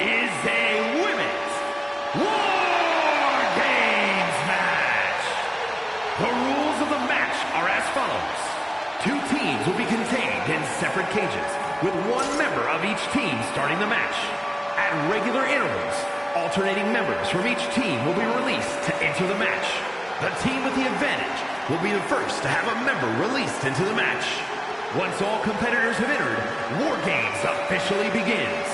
is a women's War Games match. The rules of the match are as follows. 2 teams will be contained in separate cages, with 1 member of each team starting the match. At regular intervals, alternating members from each team will be released to enter the match. The team with the advantage will be the first to have a member released into the match. Once all competitors have entered, War Games officially begins.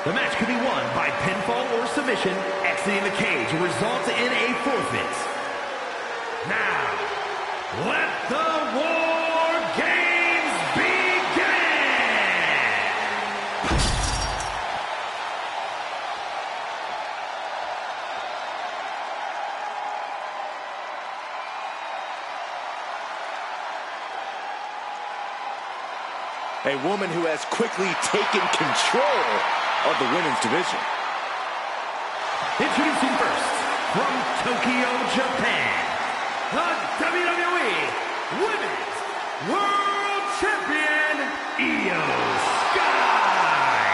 The match can be won by pinfall or submission. Exiting the cage will result in a forfeit. Now, let the War Games begin! A woman who has quickly taken control of the women's division. Introducing first, from Tokyo, Japan, the WWE Women's World Champion, Io Sky.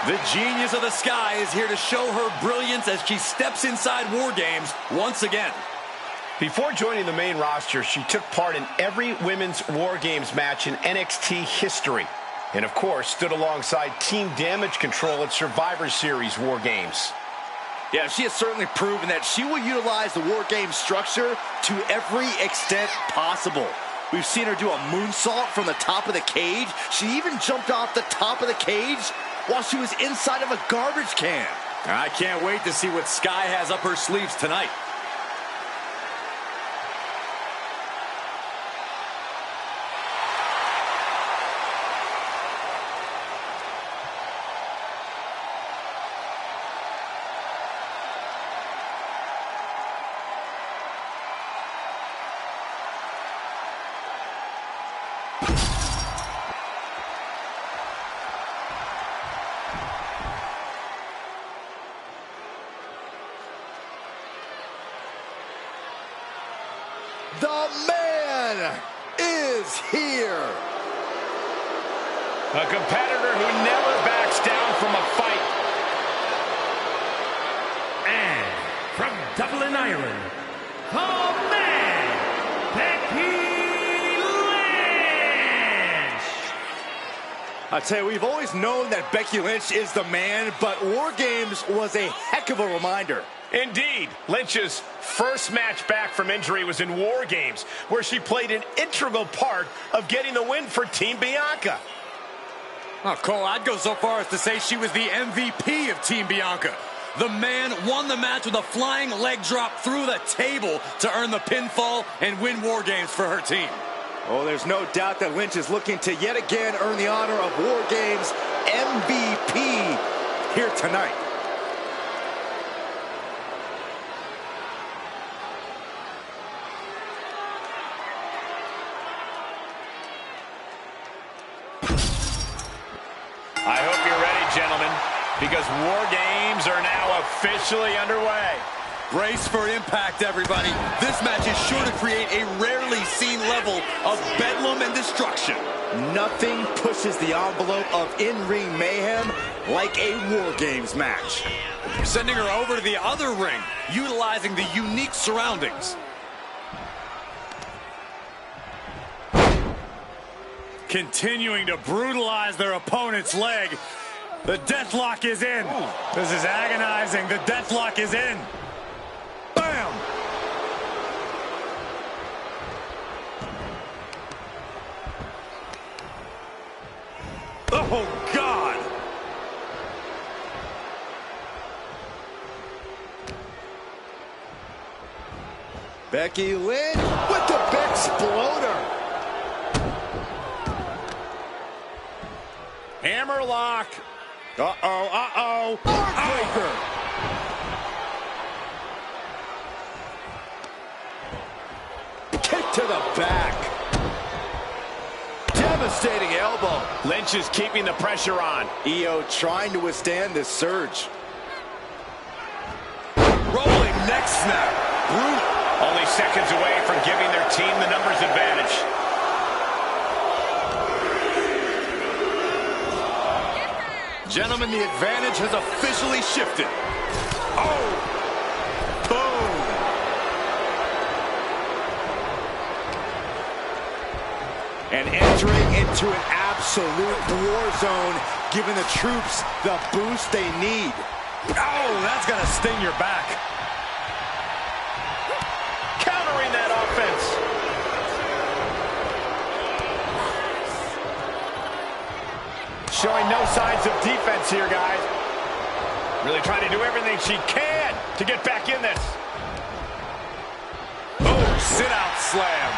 The genius of the Sky is here to show her brilliance as she steps inside War Games once again. Before joining the main roster, she took part in every women's War Games match in NXT history. And of course, stood alongside Team Damage Control at Survivor Series War Games. Yeah, she has certainly proven that she will utilize the War Games structure to every extent possible. We've seen her do a moonsault from the top of the cage. She even jumped off the top of the cage while she was inside of a garbage can. I can't wait to see what Sky has up her sleeves tonight. The man is here. A competitor who never backs down from a fight. And from Dublin, Ireland, the man, Becky Lynch. I tell you, we've always known that Becky Lynch is the man, but War Games was a heck of a reminder. Indeed, Lynch's first match back from injury was in War Games, where she played an integral part of getting the win for Team Bianca. Oh, Cole, I'd go so far as to say she was the MVP of Team Bianca. The man won the match with a flying leg drop through the table to earn the pinfall and win War Games for her team. Oh, there's no doubt that Lynch is looking to yet again earn the honor of War Games MVP here tonight. I hope you're ready, gentlemen, because War Games are now officially underway. Brace for impact, everybody. This match is sure to create a rarely seen level of bedlam and destruction. Nothing pushes the envelope of in-ring mayhem like a War Games match. Sending her over to the other ring, utilizing the unique surroundings. Continuing to brutalize their opponent's leg. The deathlock is in. This is agonizing. The deathlock is in. Bam! Oh, God! Becky Lynch with the Bexploder. Hammerlock. Uh-oh. Heartbreaker. Kick to the back. Devastating elbow. Lynch is keeping the pressure on. Io trying to withstand this surge. Rolling neck snap. Brutal. Only seconds away from giving their team the numbers advantage. Gentlemen, the advantage has officially shifted. Oh! Boom! And entering into an absolute war zone, giving the troops the boost they need. Oh, that's gonna sting your back. Countering that offense. Showing no signs of defense here, guys. Really trying to do everything she can to get back in this. Oh, sit-out slam.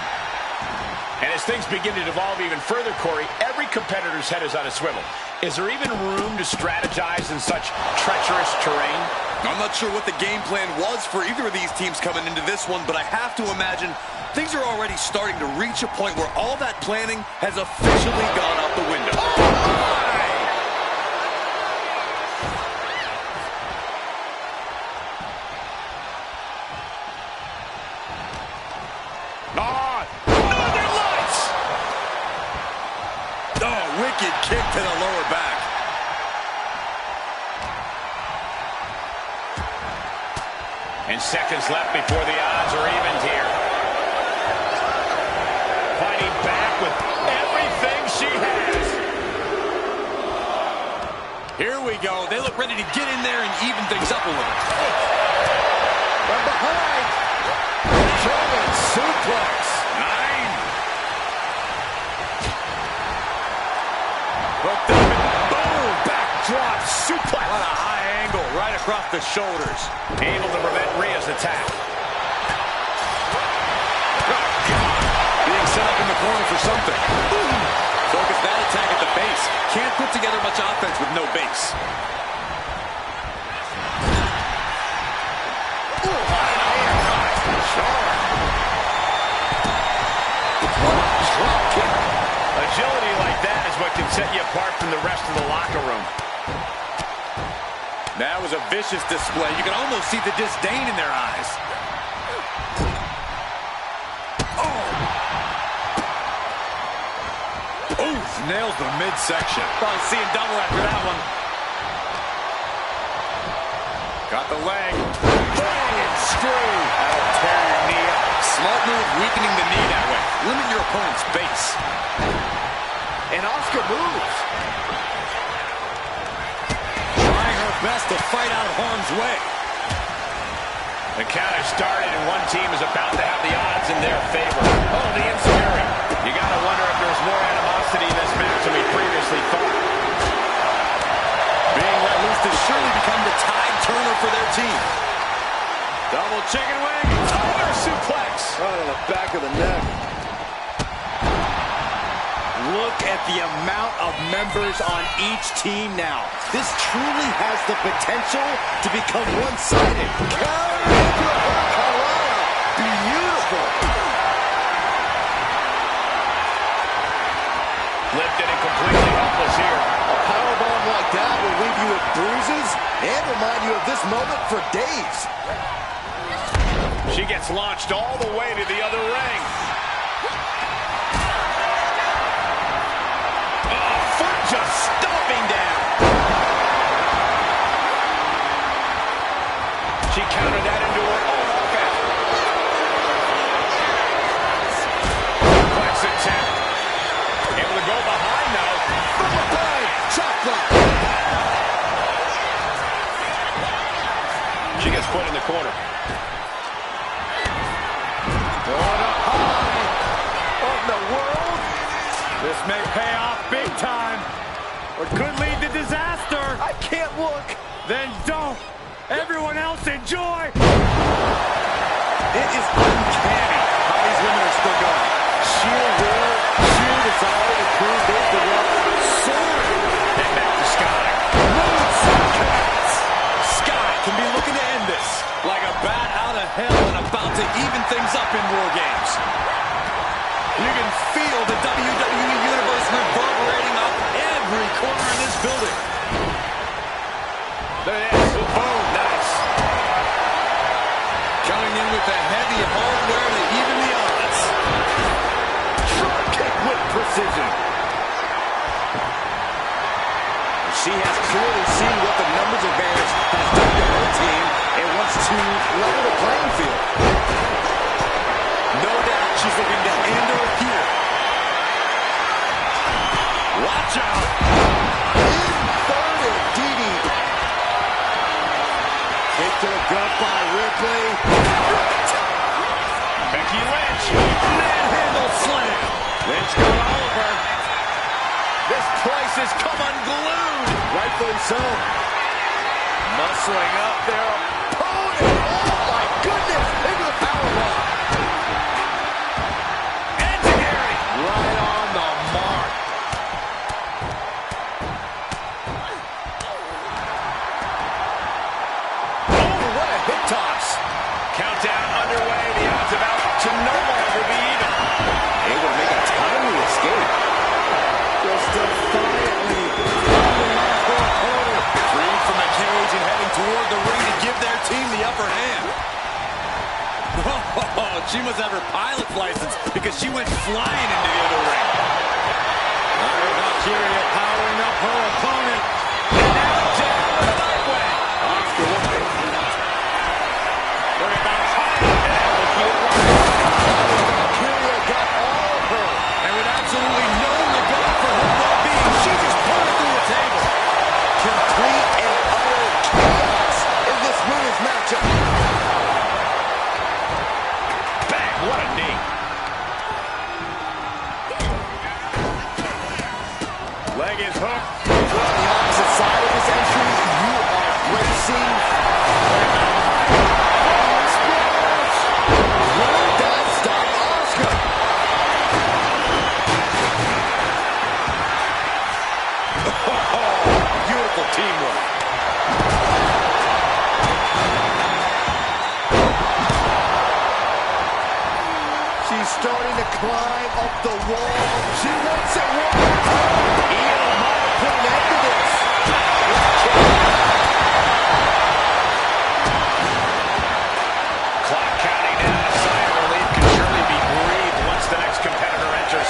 And as things begin to devolve even further, Corey, every competitor's head is on a swivel. Is there even room to strategize in such treacherous terrain? I'm not sure what the game plan was for either of these teams coming into this one, but I have to imagine things are already starting to reach a point where all that planning has officially gone out the window. Oh, wicked kick to the lower back. And seconds left before the odds are evened here. Fighting back with everything she has. Here we go. They look ready to get in there and even things up a little. From behind. German suplex. 9. Boom! Backdrop suplex. What a high angle right across the shoulders. Able to prevent Rhea's attack. Oh, God. Being set up in the corner for something. Focus that attack at the base. Can't put together much offense with no base. Agility like that is what can set you apart from the rest of the locker room. That was a vicious display. You can almost see the disdain in their eyes. Oh! Oof, nails the midsection. Probably seeing double after that one. Got the leg. Bang and screw. That'll tear your knee up. Smart move, weakening the knee that way. Limit your opponent's base. And Oscar moves. Trying her best to fight out of harm's way. The count has started and one team is about to have the odds in their favor. Oh, the enziguri. You got to wonder if there's more animosity in this match than we previously thought. Being let loose to surely become the tide turner for their team. Double chicken wing. Tiger suplex. Right on the back of the neck. Look at the amount of members on each team now. This truly has the potential to become one-sided. Beautiful. Lifted and completely helpless here. A powerbomb like that will leave you with bruises and remind you of this moment for days. She gets launched all the way to the other ring. Oh, foot just stomping down. She countered that into her own offense. Complex attempt. Able to go behind now. From behind, chop block. She gets put in the corner. Going up high. What in the world? This may pay off big time, or could lead to disaster. I can't look. Then don't. Everyone else enjoy. It is uncanny how these women are still going. Sheer will, sheer desire to prove they belong. Soaring. And back to Sky. Sky can be looking to end this. Like a bat out of hell and about to even things up in War Games. You can feel the WWE Universe reverberating up every corner in this building. There it is. Boom, nice. Coming in with the heavy, hard Becky Lynch, manhandle slam. Lynch going over. This place has come unglued. Rightfully so. Muscling up their opponent. Oh my goodness, into the powerbomb. Enzuigiri, right on the mark. Oh, what a hip toss. Countdown underway. The odds of out to no longer be even. Able to make a timely escape. Just defiantly holding off her opponent. Freed from the cage and heading toward the ring to give their team the upper hand. Oh, she must have her pilot's license because she went flying into the other ring. Valkyria powering up her opponent. And now down the right way. Oscar looking. Worried about Valkyria got all of her. And with absolutely no regard for her well-being, she just put her through the table. Complete and utter chaos in this women's matchup. Bang, what a knee. Leg is hooked. On the opposite side of this entry, you are racing. Will that stop Oscar? Beautiful teamwork. She's starting to climb up the wall. She wants it one more time. Io might put an end to this. Clock counting down. A sigh of relief can surely be breathed once the next competitor enters.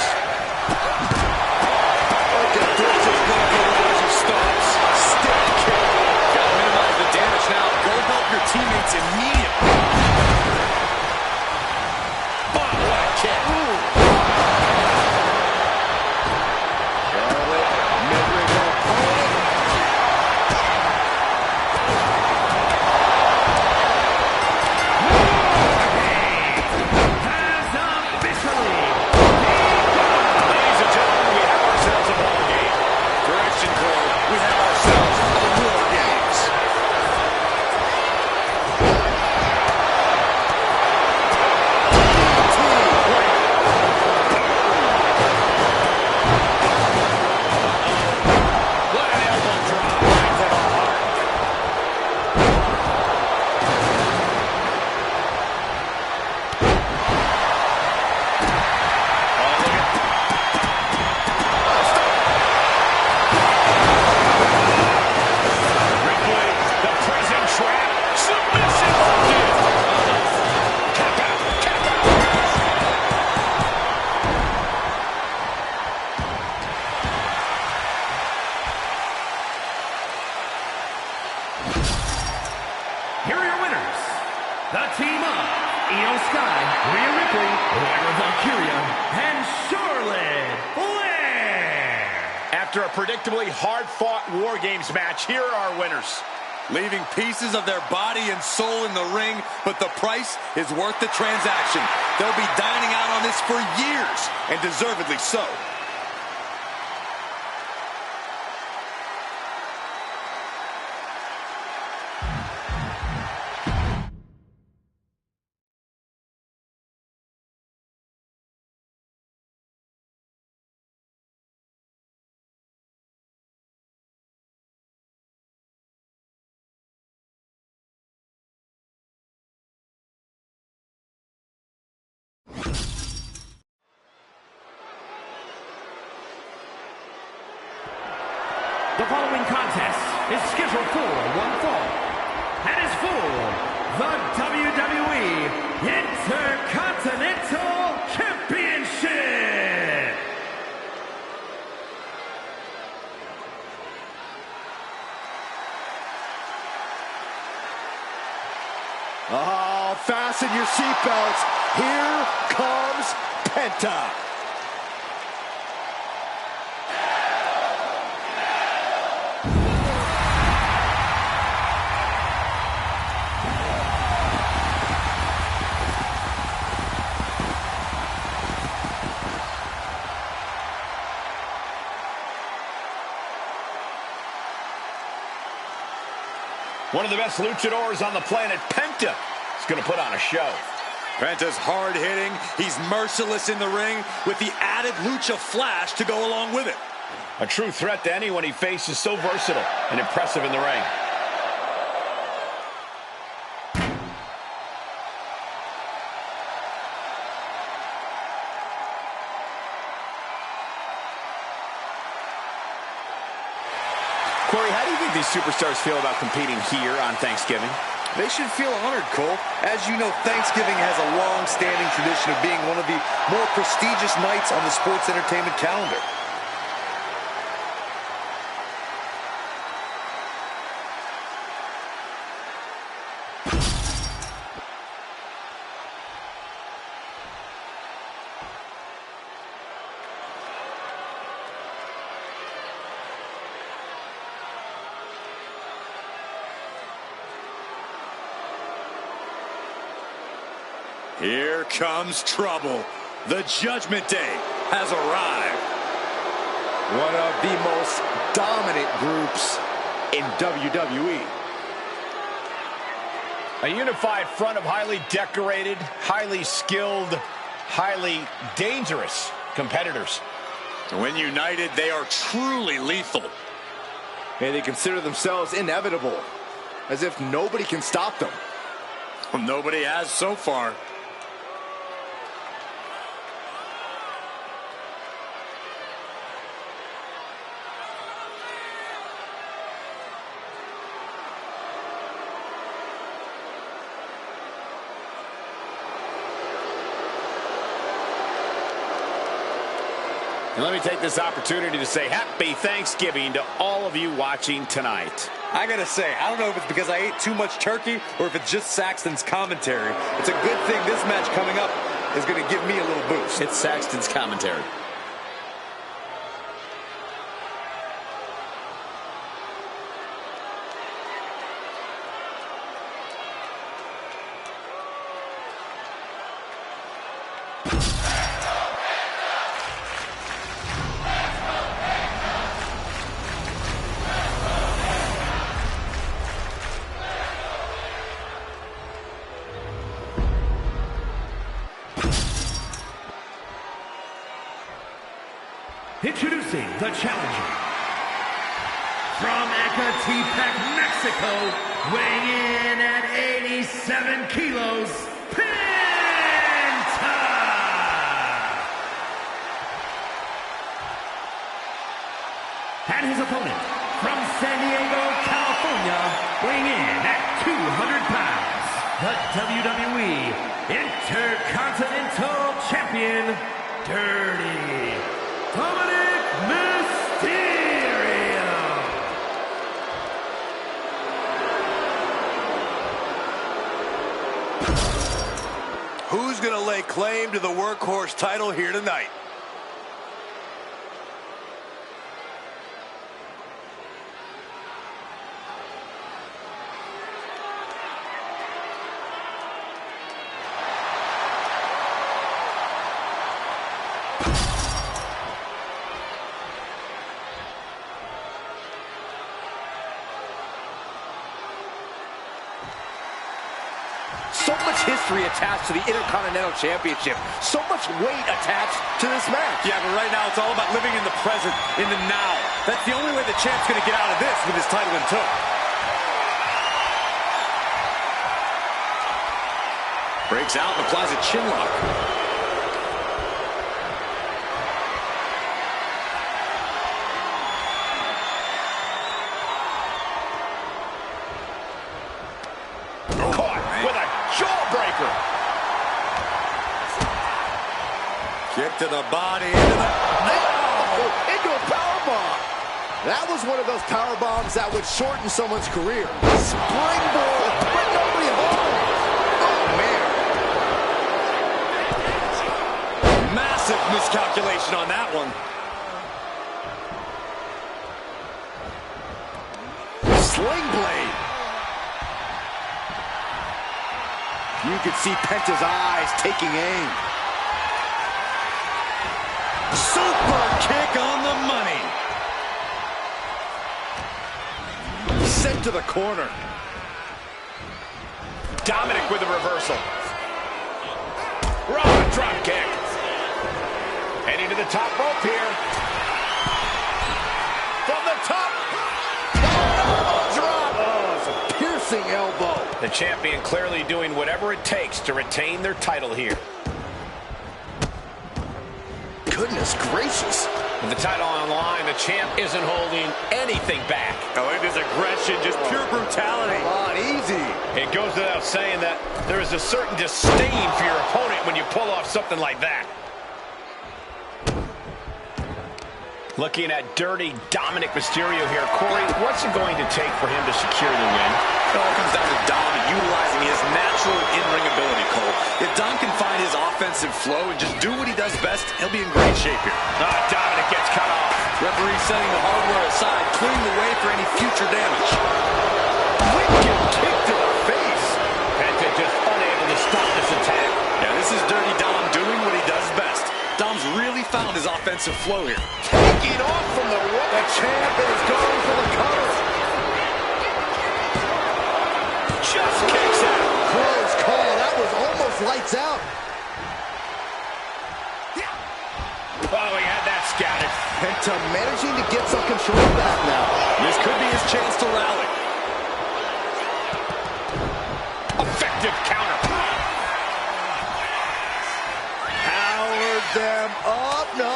Look at this. It's going to go as she stops. Still kick. Got to minimize the damage now. Go help your teammates immediately. After a predictably hard-fought War Games match, here are our winners. Leaving pieces of their body and soul in the ring, but the price is worth the transaction. They'll be dining out on this for years, and deservedly so. The following contest is scheduled for one fall and is for the WWE Intercontinental Championship. Oh, fasten your seatbelts. Here comes Penta. One of the best luchadors on the planet, Penta, is going to put on a show. Penta's hard-hitting. He's merciless in the ring with the added lucha flash to go along with it. A true threat to anyone he faces, so versatile and impressive in the ring. Corey, how do you think these superstars feel about competing here on Thanksgiving? They should feel honored, Cole. As you know, Thanksgiving has a long-standing tradition of being one of the more prestigious nights on the sports entertainment calendar. Here comes trouble. The Judgment Day has arrived. One of the most dominant groups in WWE. A unified front of highly decorated, highly skilled, highly dangerous competitors. When united, they are truly lethal. And they consider themselves inevitable, as if nobody can stop them. Well, nobody has so far. And let me take this opportunity to say happy Thanksgiving to all of you watching tonight. I gotta say, I don't know if it's because I ate too much turkey or if it's just Saxton's commentary. It's a good thing this match coming up is gonna give me a little boost. It's Saxton's commentary. Introducing the challenger. From Ecatepec, Mexico, weighing in at 87 kilos, Penta! And his opponent, from San Diego, California, weighing in at 200 pounds, the WWE Intercontinental Champion, Dirty Dominic Mysterio. Who's going to lay claim to the workhorse title here tonight? So much history attached to the Intercontinental Championship. So much weight attached to this match. Yeah, but right now it's all about living in the present, in the now. That's the only way the champ's going to get out of this with his title in tow. Breaks out and applies a chin lock. Kick to the body, into a powerbomb. That was one of those power bombs that would shorten someone's career. Springboard, but nobody home. Oh, man. Massive miscalculation on that one. Sling blade. You could see Penta's eyes taking aim. Super kick on the money. Sent to the corner. Dominic with a reversal. Raw drop kick. Heading to the top rope here. From the top. Oh, drop. Oh, it's a piercing elbow. The champion clearly doing whatever it takes to retain their title here. Goodness gracious. With the title on the line, the champ isn't holding anything back. Oh, look at this aggression, just pure brutality. Come on, easy. It goes without saying that there is a certain disdain for your opponent when you pull off something like that. Looking at dirty Dominic Mysterio here. Corey, what's it going to take for him to secure the win? It all comes down to Dom utilizing his natural in-ring ability, Cole. If Dom can find his offensive flow and just do what he does best, he'll be in great shape here. Dominic gets cut off. Referee setting the hardware aside, clearing the way for any future damage. Wicked kick to the face. Penta just unable to stop this attack. Yeah, this is Dirty Dom doing what he does best. Dom's really found his offensive flow here. Taking off from the rope. The champ is going for the cover. Just kicks out. Close call. That was almost lights out. Oh, he had that scouted. Penta managing to get some control back now. This could be his chance to rally. Effective counter. Powered them up. No.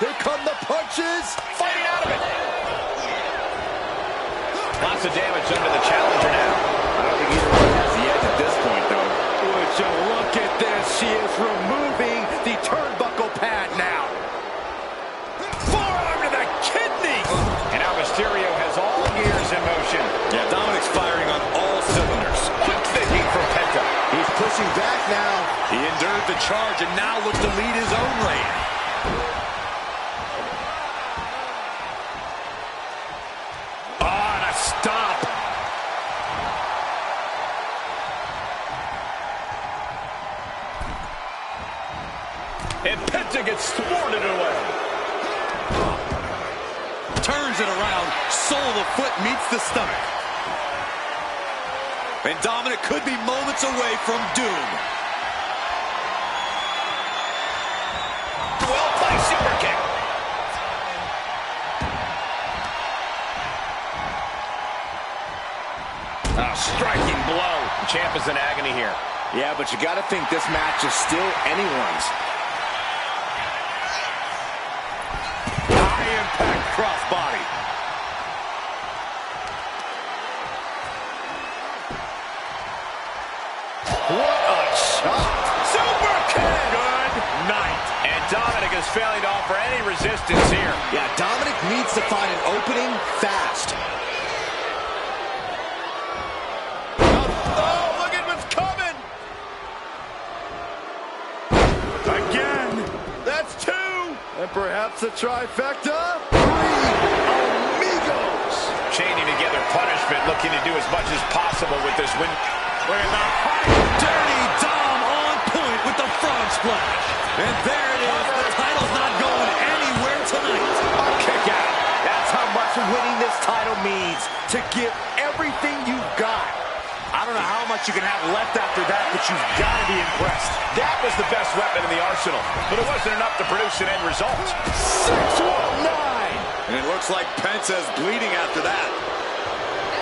Here come the punches. Fighting out of it. Lots of damage under the challenger now. I don't think either one has the edge at this point, though. Would you look at this? She is removing the turnbuckle pad now. Forearm to the kidney. And now Mysterio has all gears in motion. Yeah, Dominic's firing on all cylinders. Quick thinking from Penta. He's pushing back now. He endured the charge and now looks to lead his own reign. On a stop. And Penta gets thwarted away. Turns it around, sole of the foot meets the stomach. And Dominic could be moments away from doom. Well-placed super kick. A striking blow. The champ is in agony here. Yeah, but you got to think this match is still anyone's. High impact crossbody. What a shot. Super kick. Good night. And Dominic is failing to offer any resistance here. Yeah, Dominic needs to find an opening fast. Oh, look at what's coming. Again. That's two. And perhaps a trifecta. 3 amigos. Chaining together punishment, looking to do as much as possible with this win. Look at the height. Dirty Dom on point with the frog splash. And there it is. The title's not going anywhere tonight. A kick out. That's how much winning this title means. To give everything you've got. I don't know how much you can have left after that, but you've got to be impressed. That was the best weapon in the arsenal, but it wasn't enough to produce an end result. 619. And it looks like Penta's bleeding after that.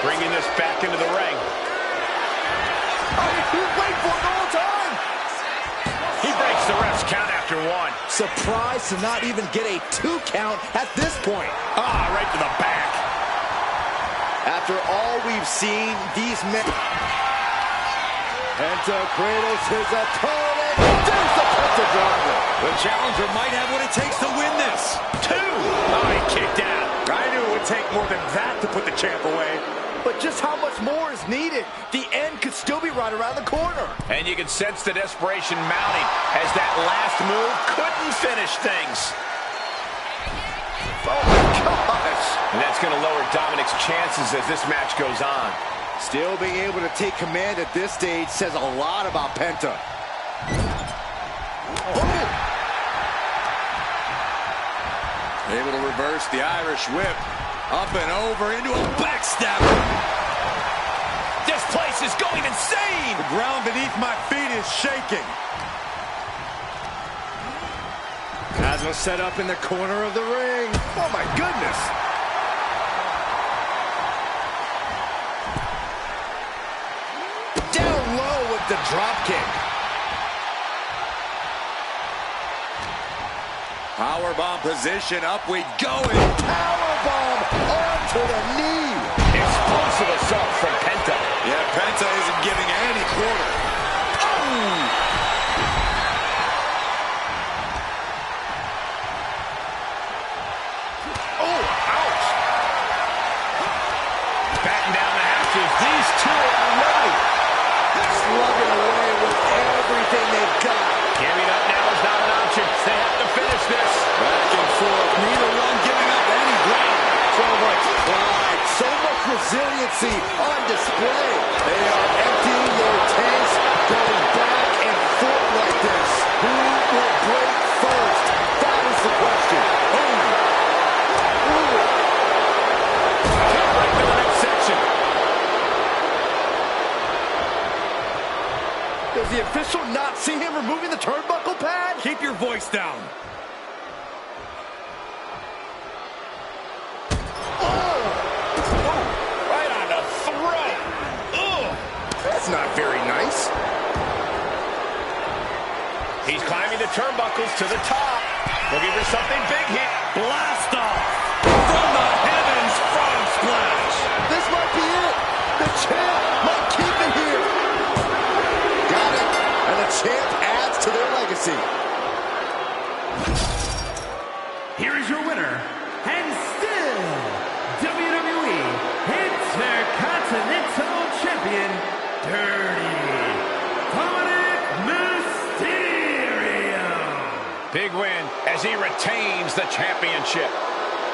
Bringing this back into the ring. He was waiting for it the whole time. He breaks the ref's count after one. Surprised to not even get a 2 count at this point. Right to the back. After all we've seen, these men... Penta cradles his opponent. There's the Penta driver. The challenger might have what it takes to win this. 2. He kicked out. I knew it would take more than that to put the champ away. But just how much more is needed? The end could still be right around the corner. And you can sense the desperation mounting as that last move couldn't finish things. Oh my gosh. And that's going to lower Dominic's chances as this match goes on. Still being able to take command at this stage says a lot about Penta. Oh. Able to reverse the Irish whip. Up and over into a backstabber. Displaced This is going insane! The ground beneath my feet is shaking. Has her set up in the corner of the ring. Oh my goodness! Down low with the drop kick. Powerbomb position, up we go, and powerbomb onto the knee. Explosive assault from Penta. Yeah, Penta isn't giving any quarter. Oh! Oh, ouch. Batting down the hatches. These two are ready. Slugging away with everything they've got. Giving up now is not an option. They have to finish this. Back and forth, neither one giving up any ground. So much pride, so much resiliency on display. They are emptying their tanks, going back and forth like this. Who will break first? That is the question. Can't break the midsection. Does the official not see him removing the turnbuckle pad? Keep your voice down. Right on the throat. Ugh. That's not very nice. He's climbing the turnbuckles to the top. Looking for something big here. Blast off from the heavens, frog splash. This might be it. The champ might keep it here. Got it. And the champ adds to their legacy. Here is your winner, and still WWE Intercontinental Champion, Dirty Dominic Mysterio. Big win as he retains the championship.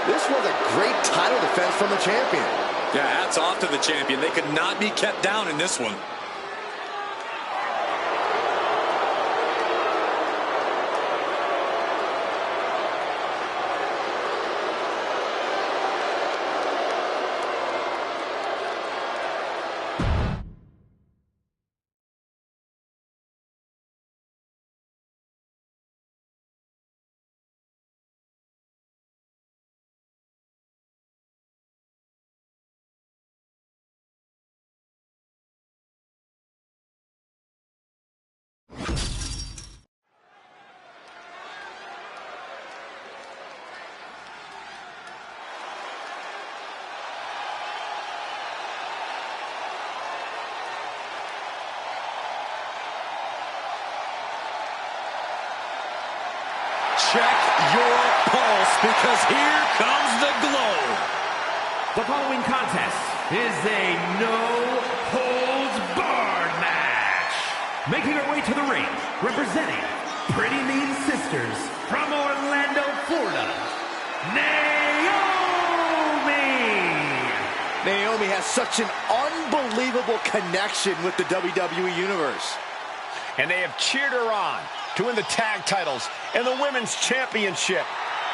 This was a great title defense from the champion. Yeah, hats off to the champion. They could not be kept down in this one. Check your pulse, because here comes the glow. The following contest is a no-holds-barred match. Making her way to the ring, representing Pretty Mean Sisters from Orlando, Florida, Naomi. Naomi has such an unbelievable connection with the WWE Universe. And they have cheered her on to win the tag titles and the women's championship.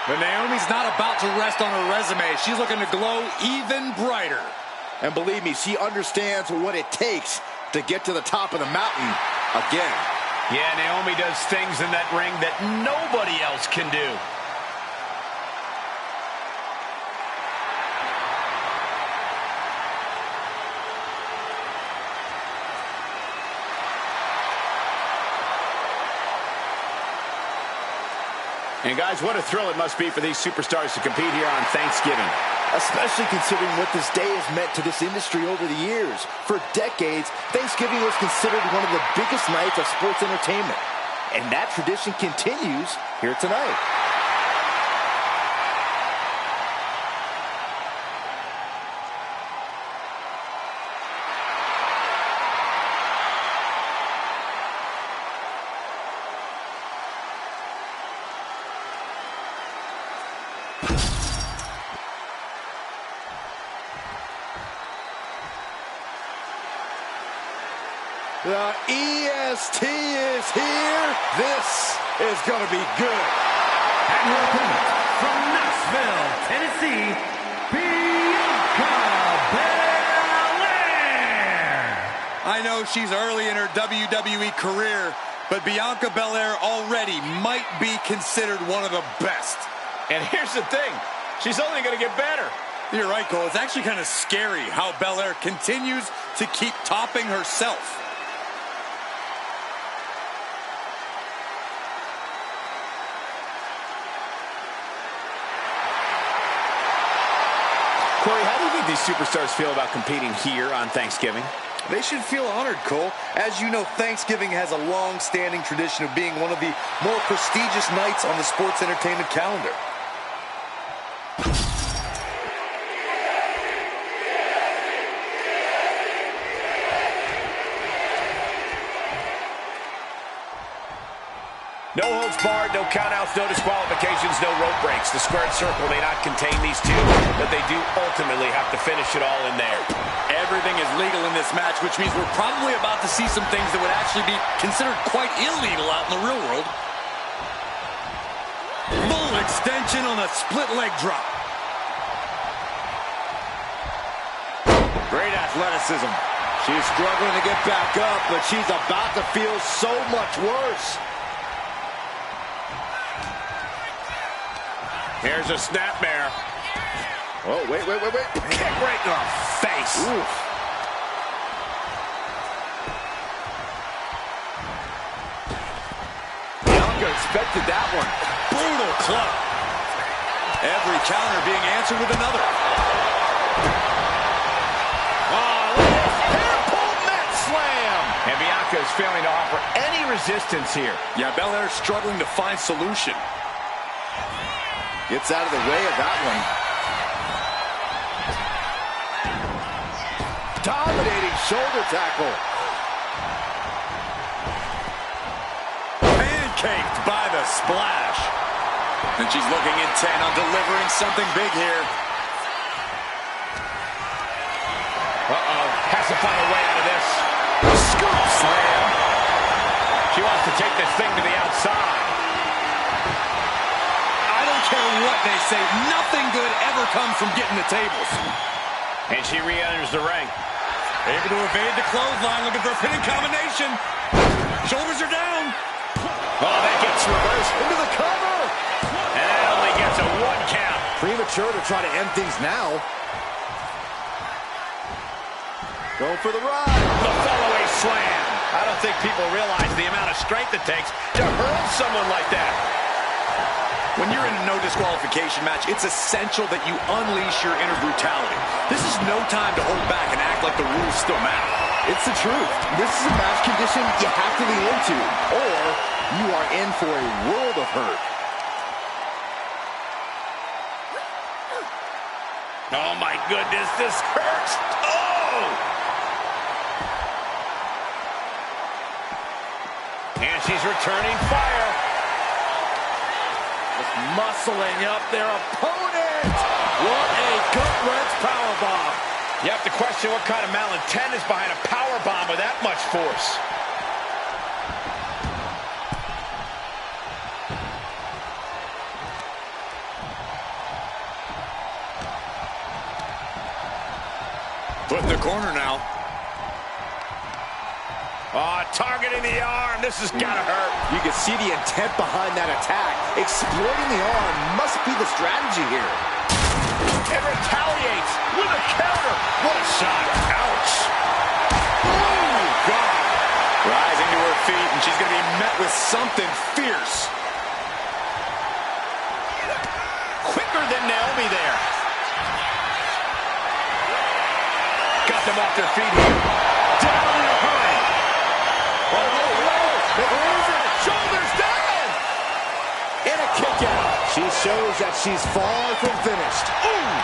But Naomi's not about to rest on her resume. She's looking to glow even brighter. And believe me, she understands what it takes to get to the top of the mountain again. Yeah, Naomi does things in that ring that nobody else can do. And guys, what a thrill it must be for these superstars to compete here on Thanksgiving. Especially considering what this day has meant to this industry over the years. For decades, Thanksgiving was considered one of the biggest nights of sports entertainment. And that tradition continues here tonight. The EST is here. This is going to be good. And her opponent from Knoxville, Tennessee, Bianca Belair. I know she's early in her WWE career, but Bianca Belair already might be considered one of the best. And here's the thing, she's only going to get better. You're right, Cole. It's actually kind of scary how Belair continues to keep topping herself. Corey, how do you think these superstars feel about competing here on Thanksgiving? They should feel honored, Cole. As you know, Thanksgiving has a long-standing tradition of being one of the more prestigious nights on the sports entertainment calendar. No holds barred, no countouts, no disqualifications, no rope breaks. The squared circle may not contain these two, but they do ultimately have to finish it all in there. Everything is legal in this match, which means we're probably about to see some things that would actually be considered quite illegal out in the real world. Full extension on a split leg drop. Great athleticism. She's struggling to get back up, but she's about to feel so much worse. Here's a snapmare. Oh, wait. Kick right in the face. Oof. Bianca expected that one. Brutal club. Every counter being answered with another. Oh, look at this hair-pulled net slam. And Bianca is failing to offer any resistance here. Yeah, Belair's struggling to find solution. Gets out of the way of that one. Dominating shoulder tackle. Pancaked by the splash. And she's looking intent on delivering something big here. Uh-oh, has to find a way out of this. Scoop slam. She wants to take this thing to the outside. I don't care what they say, nothing good ever comes from getting the tables. And she re-enters the ring. Able to evade the clothesline, looking for a pinning combination. Shoulders are down. Oh, that gets reversed. Into the cover. And that only gets a 1 count. Premature to try to end things now. Going for the ride. The fallaway slam. I don't think people realize the amount of strength it takes to hurl someone like that. When you're in a no disqualification match, it's essential that you unleash your inner brutality. This is no time to hold back and act like the rules still matter. It's the truth. This is a match condition you have to lean into, or you are in for a world of hurt. Oh, my goodness, this hurts. Oh! And she's returning fire. Just muscling up their opponent. What a gut-wrench powerbomb. You have to question what kind of malintent is behind a powerbomb with that much force. Put in the corner now. Oh, targeting the arm. This has got to hurt. You can see the intent behind that attack. Exploiting the arm must be the strategy here. And retaliates with a counter. What a shot. Ouch. Oh, God. Rising to her feet, and she's going to be met with something fierce. Quicker than Naomi there. Got them off their feet here. Down and behind. Shoulders down! And a kick out. She shows that she's far from finished. Ooh!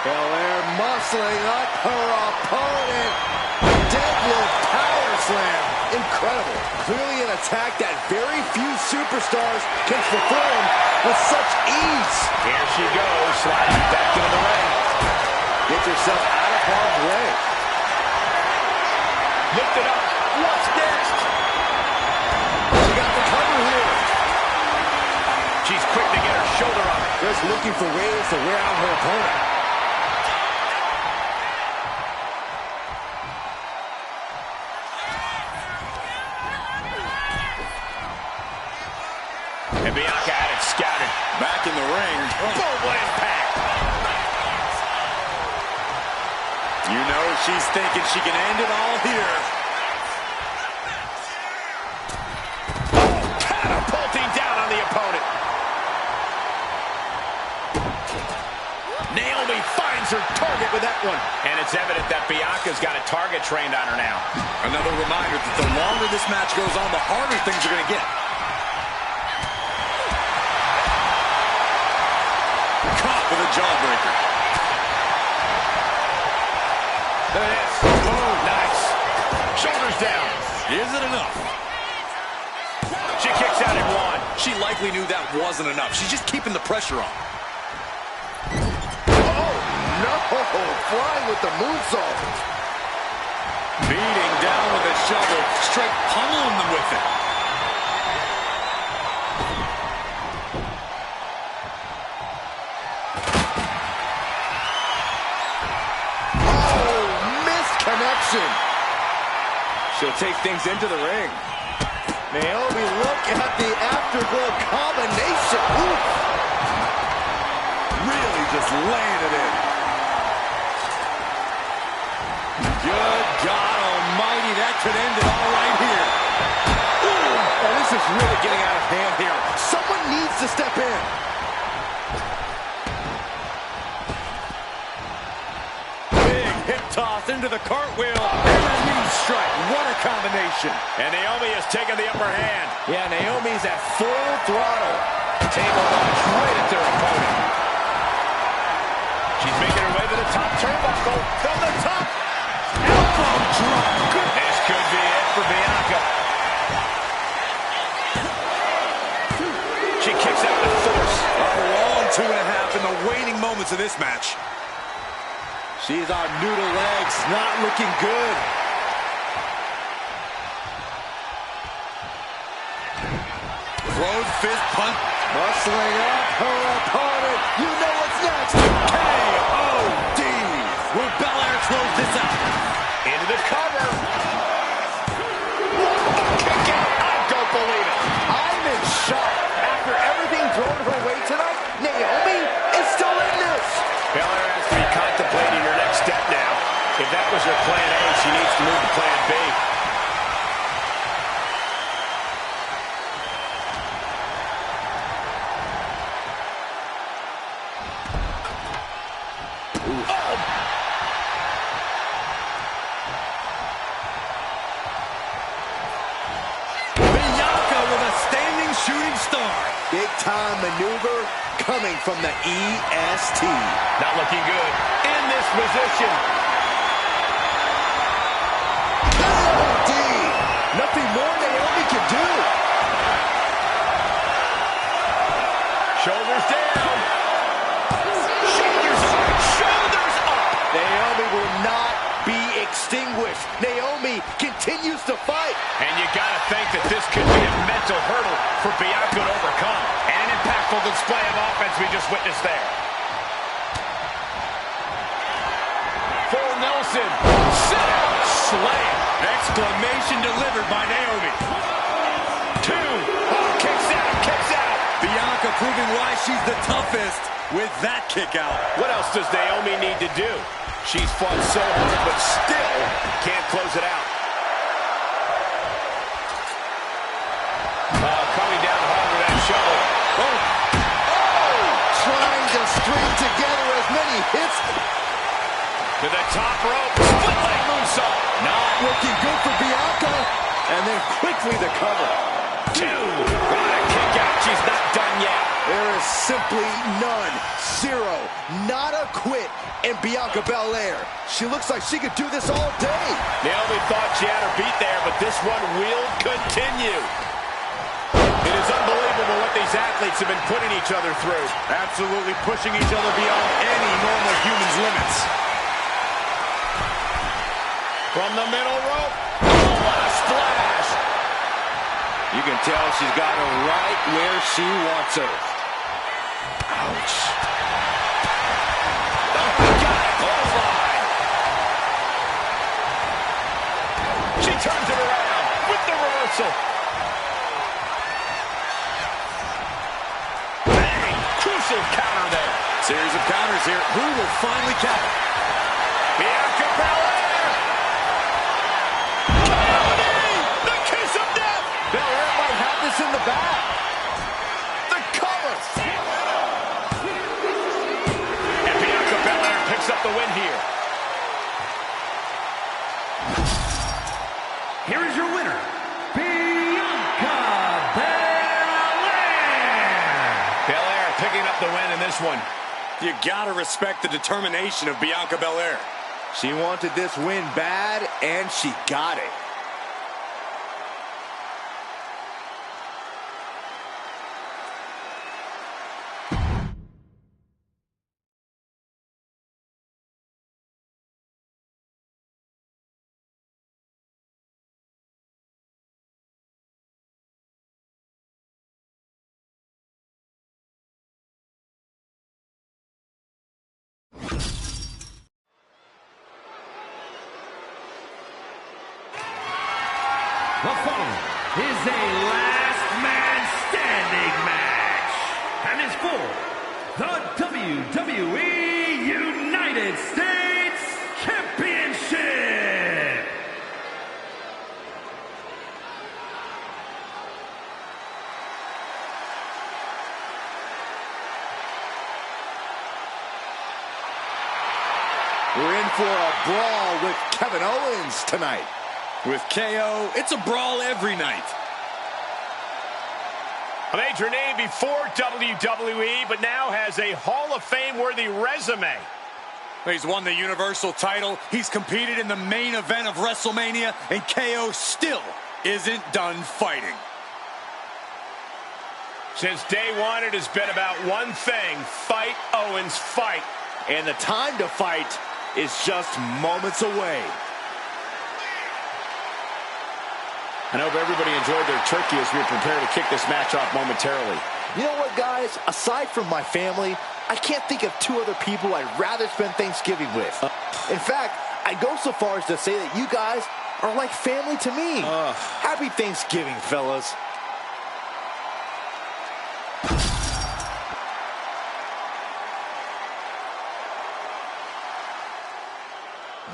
Belair muscling up her opponent. Deadlift power slam. Incredible. Clearly an attack that very few superstars can perform with such ease. Here she goes, sliding back into the ring. Get yourself out of harm's way. Lift it up. What's next? She got the cover here. She's quick to get her shoulder up. Just looking for ways to wear out her opponent. And Bianca had it scouted. Back in the ring. Boom, what impact. You know she's thinking she can end it all here. Catapulting down on the opponent. Naomi finds her target with that one. And it's evident that Bianca's got a target trained on her now. Another reminder that the longer this match goes on, the harder things are going to get. Caught with a jawbreaker. There it is. Boom, nice. Shoulders down. Is it enough? She kicks out at one. She likely knew that wasn't enough. She's just keeping the pressure on. No, flying with the moonsault. Beating down with a shovel, straight pummeling them with it. Oh, missed connection. She'll take things into the ring. Naomi, look at the afterglow combination. Oof. Really just laying it in. Good God almighty, that could end it all right here. Ooh, oh, this is really getting out of hand here. Someone needs to step in. Big hip toss into the cartwheel. And a knee strike. What a combination. And Naomi has taken the upper hand. Yeah, Naomi's at full throttle. Table launch right at their opponent. She's making her way to the top turnbuckle. From the top. Elbow drop. This could be it for Bianca. She kicks out with force. A long 2.5 in the waning moments of this match. She's on noodle legs, not looking good. Closed fist punch. Bustling up her opponent. You know what's next. K.O.D. Will Belair close this out? Into the cover. Kick out. I don't believe it. I'm in shock. After everything thrown her way tonight, Naomi is still in this. Belair has to be contemplating her next step now. If that was her plan A, she needs to move to plan B. Big-time maneuver coming from the EST. Not looking good in this position. K.O.D. Nothing more Naomi can do. Shoulders down. Shoulders up. Shoulders up. Naomi will not be extinguished. Naomi continues to fight. And you got to think that this could be a mental hurdle for Bianca to overcome. And an impactful display of offense we just witnessed there. For Nelson. Sit out. Slam. Exclamation delivered by Naomi. 2. Oh, kicks out. Kicks out. Bianca proving why she's the toughest with that kick out. What else does Naomi need to do? She's fought so hard, but still can't close it out. Coming down hard with that shovel. Oh! Trying to string together as many hits. To the top rope. Split leg moonsault. Not looking good for Bianca. And then quickly the cover. 2. What a kick out. She's not done yet. There is simply none. 0. Not a quit in Bianca Belair. She looks like she could do this all day. Naomi thought she had her beat there, but this one will continue. It is unbelievable what these athletes have been putting each other through. Absolutely pushing each other beyond any normal human's limits. From the middle rope. Oh, what a splash. You can tell she's got her right where she wants her. Ouch. Oh, got it. Clothesline. She turns it around with the reversal. Aggressive counter there. Series of counters here. Who will finally counter? Bianca Belair. KOD! The kiss of death. Belair might have this in the bag. The cover. And Bianca Belair picks up the win here. Here is your winner, Bianca Belair. Belair picking up the win in this one. You gotta respect the determination of Bianca Belair. She wanted this win bad, and she got it. The following is a last man standing match and is for the WWE United States Championship. We're in for a brawl with Kevin Owens tonight. With KO, it's a brawl every night. A major name before WWE, but now has a Hall of Fame-worthy resume. He's won the Universal title. He's competed in the main event of WrestleMania, and KO still isn't done fighting. Since day one, it has been about one thing: fight, Owens, fight. And the time to fight is just moments away. I hope everybody enjoyed their turkey as we prepare to kick this match off momentarily. You know what, guys? Aside from my family, I can't think of two other people I'd rather spend Thanksgiving with. In fact, I'd go so far as to say that you guys are like family to me. Happy Thanksgiving, fellas.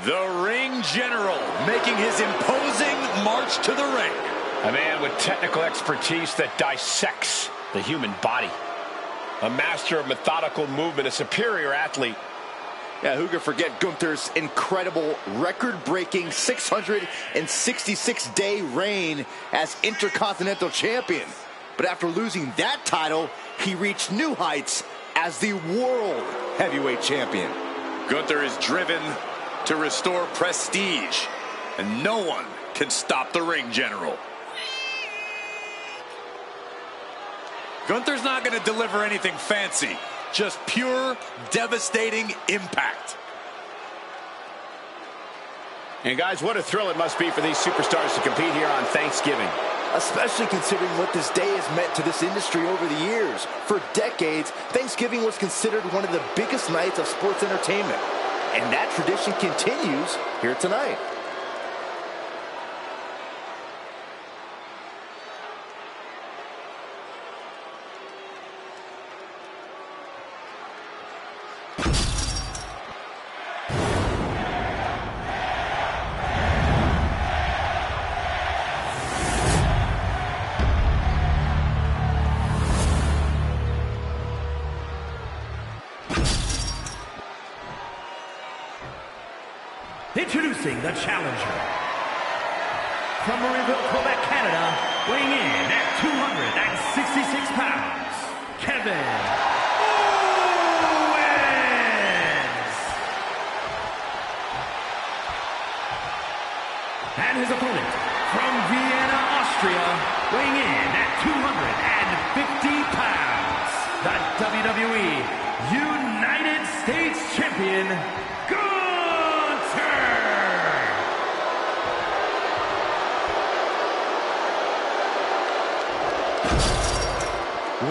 The Ring General making his imposing march to the ring. A man with technical expertise that dissects the human body. A master of methodical movement, a superior athlete. Yeah, who could forget Gunther's incredible record-breaking 666-day reign as Intercontinental Champion. But after losing that title, he reached new heights as the World Heavyweight Champion. Gunther is driven to restore prestige, and no one can stop the Ring General. Gunther's not going to deliver anything fancy, just pure, devastating impact. And guys, what a thrill it must be for these superstars to compete here on Thanksgiving. Especially considering what this day has meant to this industry over the years. For decades, Thanksgiving was considered one of the biggest nights of sports entertainment. And that tradition continues here tonight. Introducing the challenger. From Marieville, Quebec, Canada, weighing in at 266 pounds, Kevin Owens. And his opponent, from Vienna, Austria, weighing in at 250 pounds, the WWE United States Champion,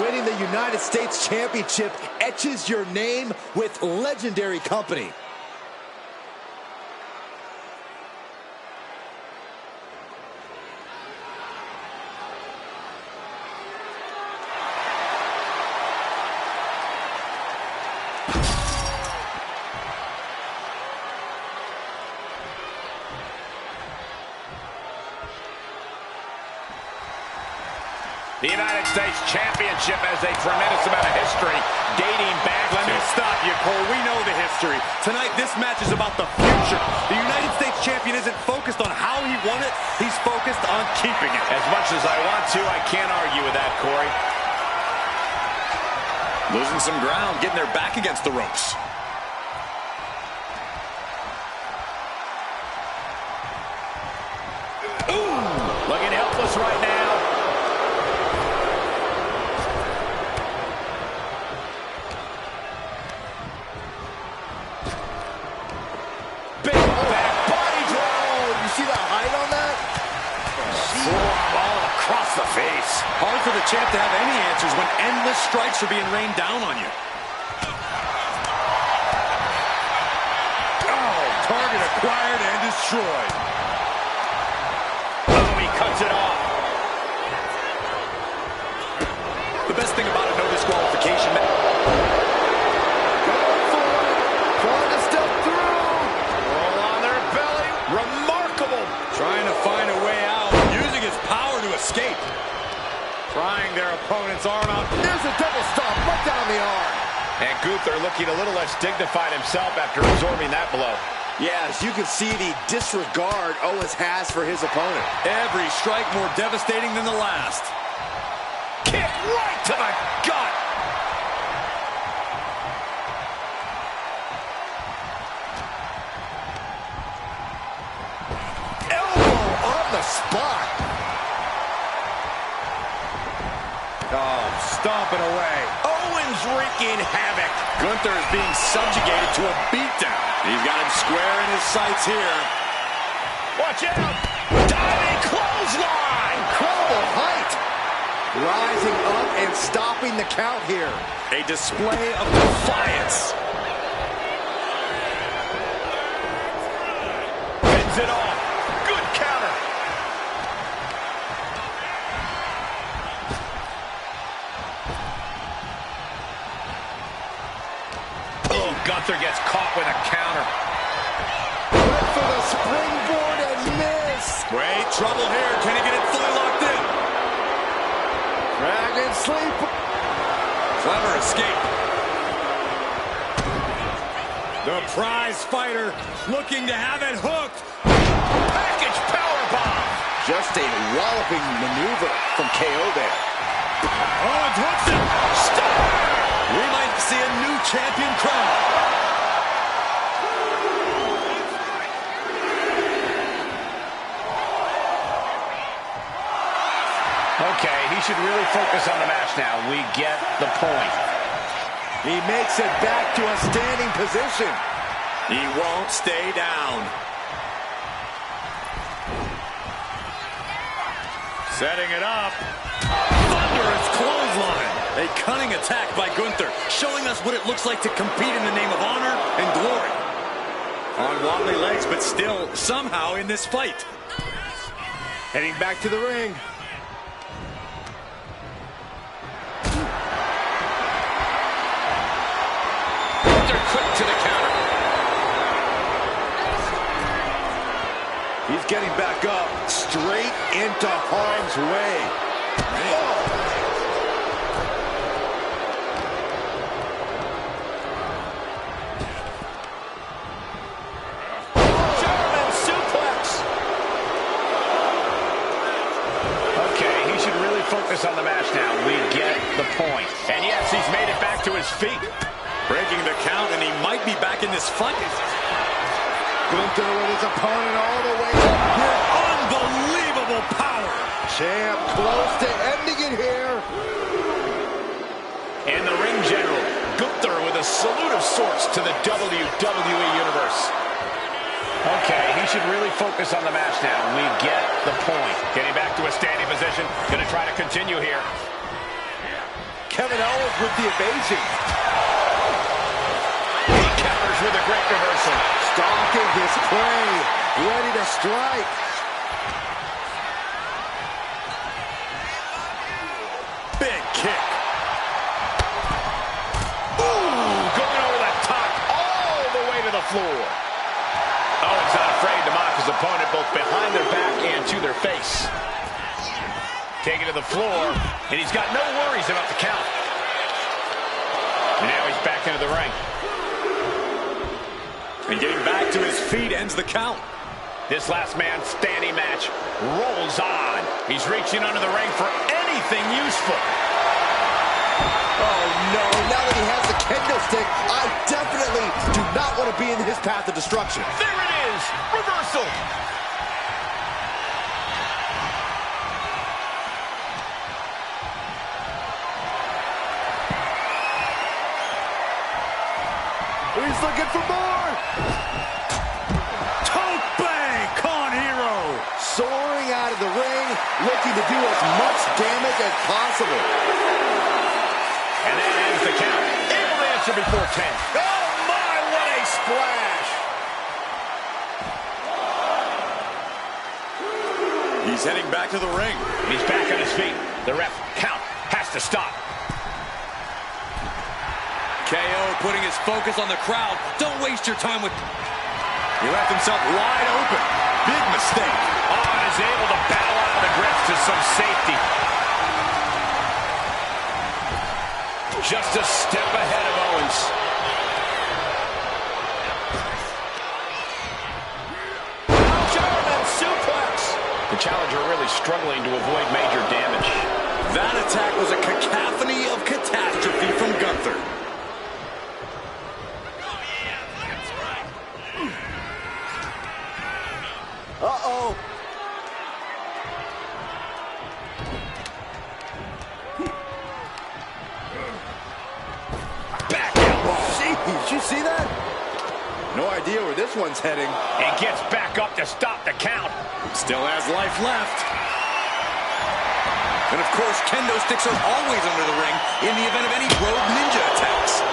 Winning the United States Championship etches your name with legendary company. United States Championship has a tremendous amount of history dating back to... Let me stop you, Cole. We know the history. Tonight, this match is about the future. The United States Champion isn't focused on how he won it. He's focused on keeping it. As much as I want to, I can't argue with that, Corey. Losing some ground, getting their back against the ropes. Ooh, looking helpless right now. Big back body drop. You see the height on that? Forearm all across the face. Hard for the champ to have any answers when endless strikes are being rained down on you. Oh, target acquired and destroyed. Oh, he cuts it off. The best thing about a no disqualification match. Trying to step through. Roll on their belly. Remarkable. Trying to find a way out, using his power to escape. Prying their opponent's arm out. There's a double stomp right down the arm. And Gunther looking a little less dignified himself after absorbing that blow. Yeah, as you can see the disregard Owens has for his opponent. Every strike more devastating than the last. Kick right to the gut. Elbow on the spot. Oh, stomping away. Owens wreaking havoc. Gunther is being subjugated to a beatdown. He's got him square in his sights here. Watch out. Diving clothesline. Incredible height. Rising up and stopping the count here. A display of defiance. Bends it off. Good counter. Oh, Gunther gets caught with a counter. Went for the springboard and missed. Great trouble here. Can he get it fully locked in? Dragon sleep. Clever escape. The prize fighter looking to have it hooked. Package powerbomb. Just a walloping maneuver from KO there. Owens hooks it. Stop. We might see a new champion crowned. Okay, he should really focus on the match now. We get the point. He makes it back to a standing position. He won't stay down. Setting it up. Thunderous clothesline. A cunning attack by Gunther, showing us what it looks like to compete in the name of honor and glory. On wobbly legs, but still somehow in this fight. Heading back to the ring. Quick to the counter. He's getting back up, straight into harm's way. German suplex. Okay, he should really focus on the match now. We get the point. And yes, he's made it back to his feet. Breaking the count, and he might be back in this fight. Gunther with his opponent all the way up here. Unbelievable power. Champ close to ending it here. And the ring general, Gunther, with a salute of sorts to the WWE Universe. Okay, he should really focus on the match now. We get the point. Getting back to a standing position. Going to try to continue here. Kevin Owens with the evasion. With a great reversal. Stalking his prey. Ready to strike. Big kick. Ooh, going over the top all the way to the floor. Owens not afraid to mock his opponent both behind their back and to their face. Taken to the floor, and he's got no worries about the count. And now he's back into the ring. And getting back to his feet ends the count. This last man standing match rolls on. He's reaching under the ring for anything useful. Oh, no. Now that he has the kendo stick, I definitely do not want to be in his path of destruction. There it is. Reversal. He's looking for more. Tope Con Hero. Soaring out of the ring, looking to do as much damage as possible. And that ends the count. Able to answer before 10. Oh, my, what a splash. He's heading back to the ring. He's back on his feet. The ref count has to stop. KO putting his focus on the crowd. Don't waste your time with... He left himself wide open. Big mistake. Oh, is able to battle out of the grips to some safety. Just a step ahead of Owens. German suplex. The challenger really struggling to avoid major damage. That attack was a cacophony of catastrophe from Gunther. Uh-oh. Back elbow. Did you see that? No idea where this one's heading. And gets back up to stop the count. Still has life left. And of course, kendo sticks are always under the ring in the event of any rogue ninja attacks.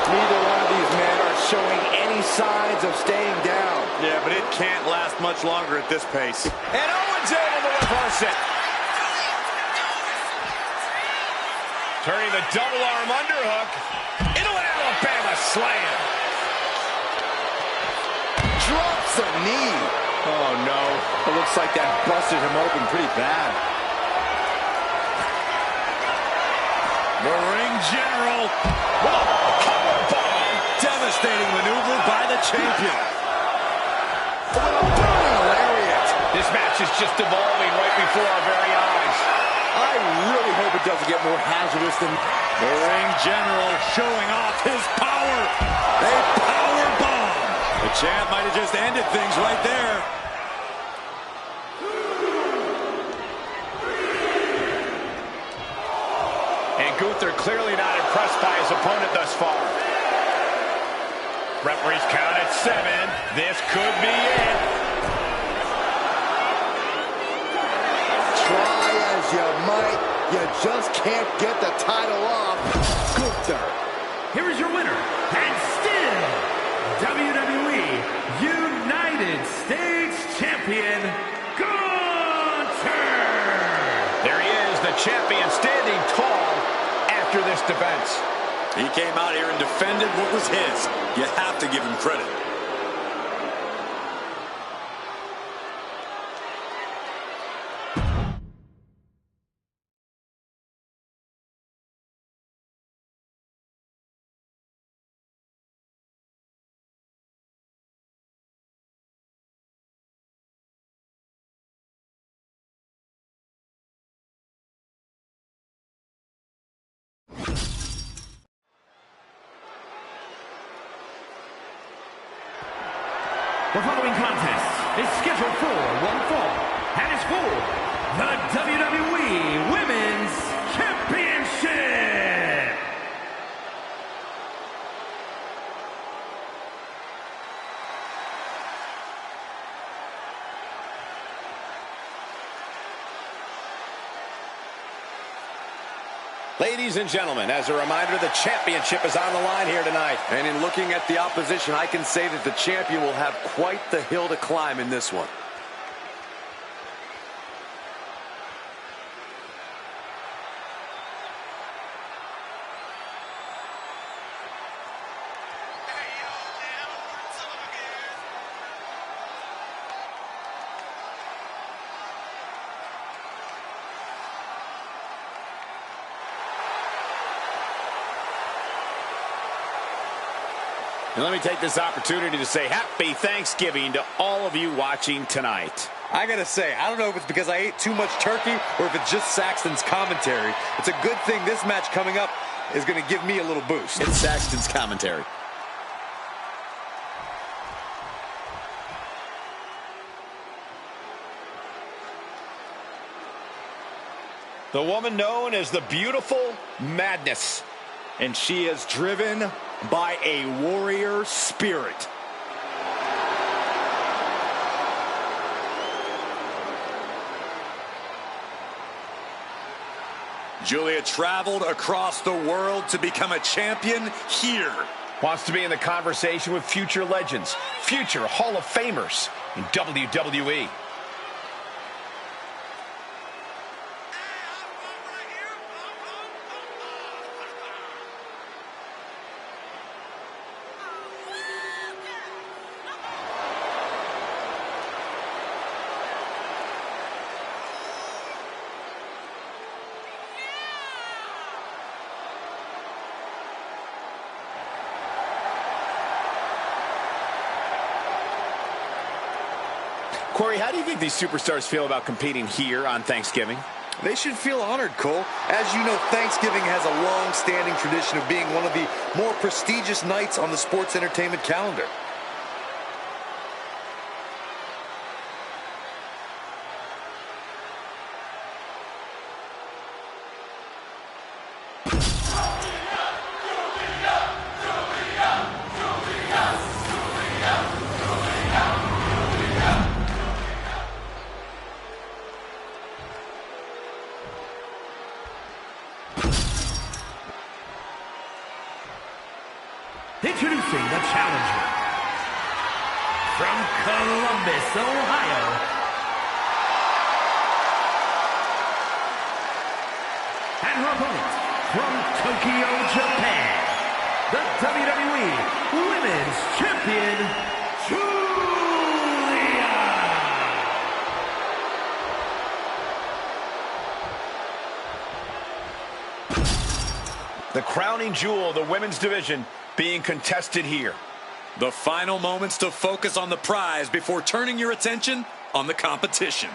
Neither one of these men are showing any signs of staying down. Yeah, but it can't last much longer at this pace. And Owens able to reverse it. Turning the double arm underhook into an Alabama slam. Drops a knee. Oh, no. It looks like that busted him open pretty bad. The ring general. Devastating maneuver by the champion. Lariat. This match is just evolving right before our very eyes. I really hope it doesn't get more hazardous than... The ring general showing off his power. A power bomb. The champ might have just ended things right there. And Gunther clearly not impressed by his opponent thus far. Referees count at 7. This could be it. Try as you might, you just can't get the title off. Gunther. Here is your winner, and still WWE United States Champion, Gunther! There he is, the champion, standing tall after this defense. He came out here and defended what was his. You have to give him credit. The following contest is scheduled for one fall and is for the WWE Women's Championship. Ladies and gentlemen, as a reminder, the championship is on the line here tonight. And in looking at the opposition, I can say that the champion will have quite the hill to climb in this one. And let me take this opportunity to say happy Thanksgiving to all of you watching tonight. I gotta say, I don't know if it's because I ate too much turkey or if it's just Saxton's commentary. It's a good thing this match coming up is gonna give me a little boost. It's Saxton's commentary. The woman known as the Beautiful Madness. And she is driven by a warrior spirit. Julia traveled across the world to become a champion here. Wants to be in the conversation with future legends, future Hall of Famers in WWE. Corey, how do you think these superstars feel about competing here on Thanksgiving? They should feel honored, Cole. As you know, Thanksgiving has a long-standing tradition of being one of the more prestigious nights on the sports entertainment calendar. Introducing the challenger from Columbus, Ohio, and her opponent from Tokyo, Japan, the WWE Women's Champion, Julia. The crowning jewel of the women's division being contested here. The final moments to focus on the prize before turning your attention on the competition.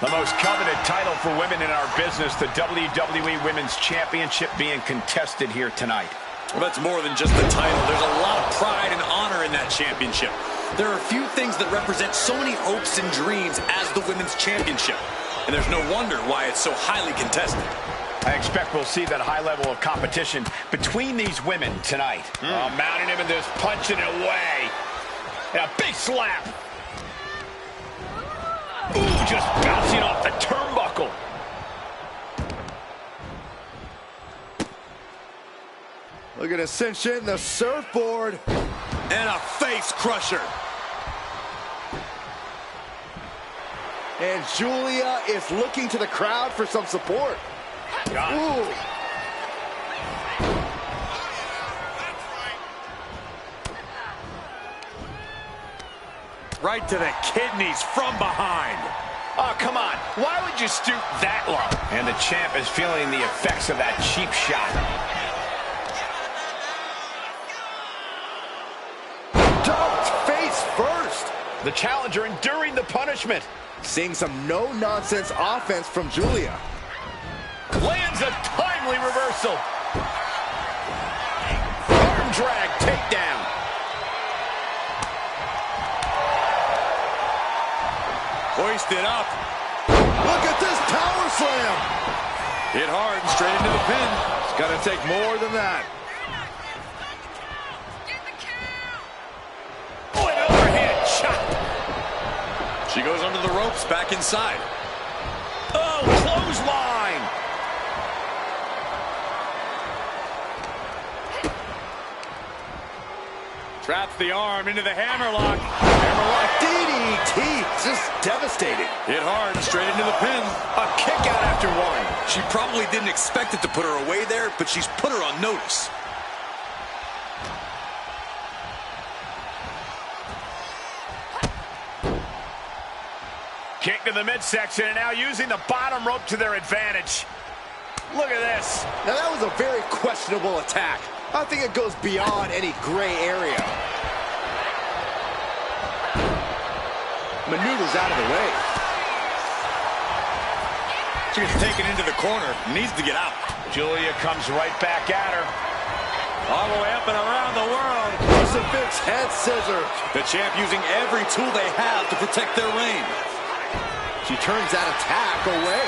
The most coveted title for women in our business, the WWE Women's Championship, being contested here tonight. Well, that's more than just the title. There's a lot of pride and honor in that championship. There are a few things that represent so many hopes and dreams as the Women's Championship. And there's no wonder why it's so highly contested. I expect we'll see that high level of competition between these women tonight. Mounting him and just punching it away. And a big slap. Ooh, just bouncing off the turnbuckle. Look at Ascension, the surfboard. And a face crusher. And Julia is looking to the crowd for some support. Ooh. Right to the kidneys from behind. Oh, come on. Why would you stoop that low? And the champ is feeling the effects of that cheap shot. Face first. The challenger enduring the punishment. Seeing some no-nonsense offense from Julia. Lands a timely reversal. Arm drag takedown. Hoisted up. Look at this power slam. Hit hard and straight into the pin. It's got to take more than that. She goes under the ropes, back inside. Oh, clothesline. Traps the arm into the hammerlock. Hammerlock DDT, just devastating. Hit hard, straight into the pin. A kick out after one. She probably didn't expect it to put her away there, but she's put her on notice. Kick to the midsection, and now using the bottom rope to their advantage. Look at this. Now that was a very questionable attack. I think it goes beyond any gray area. Maneuvers out of the way. She gets taken into the corner. Needs to get out. Julia comes right back at her. All the way up and around the world. Crucifix head scissors. The champ using every tool they have to protect their reign. She turns that attack away.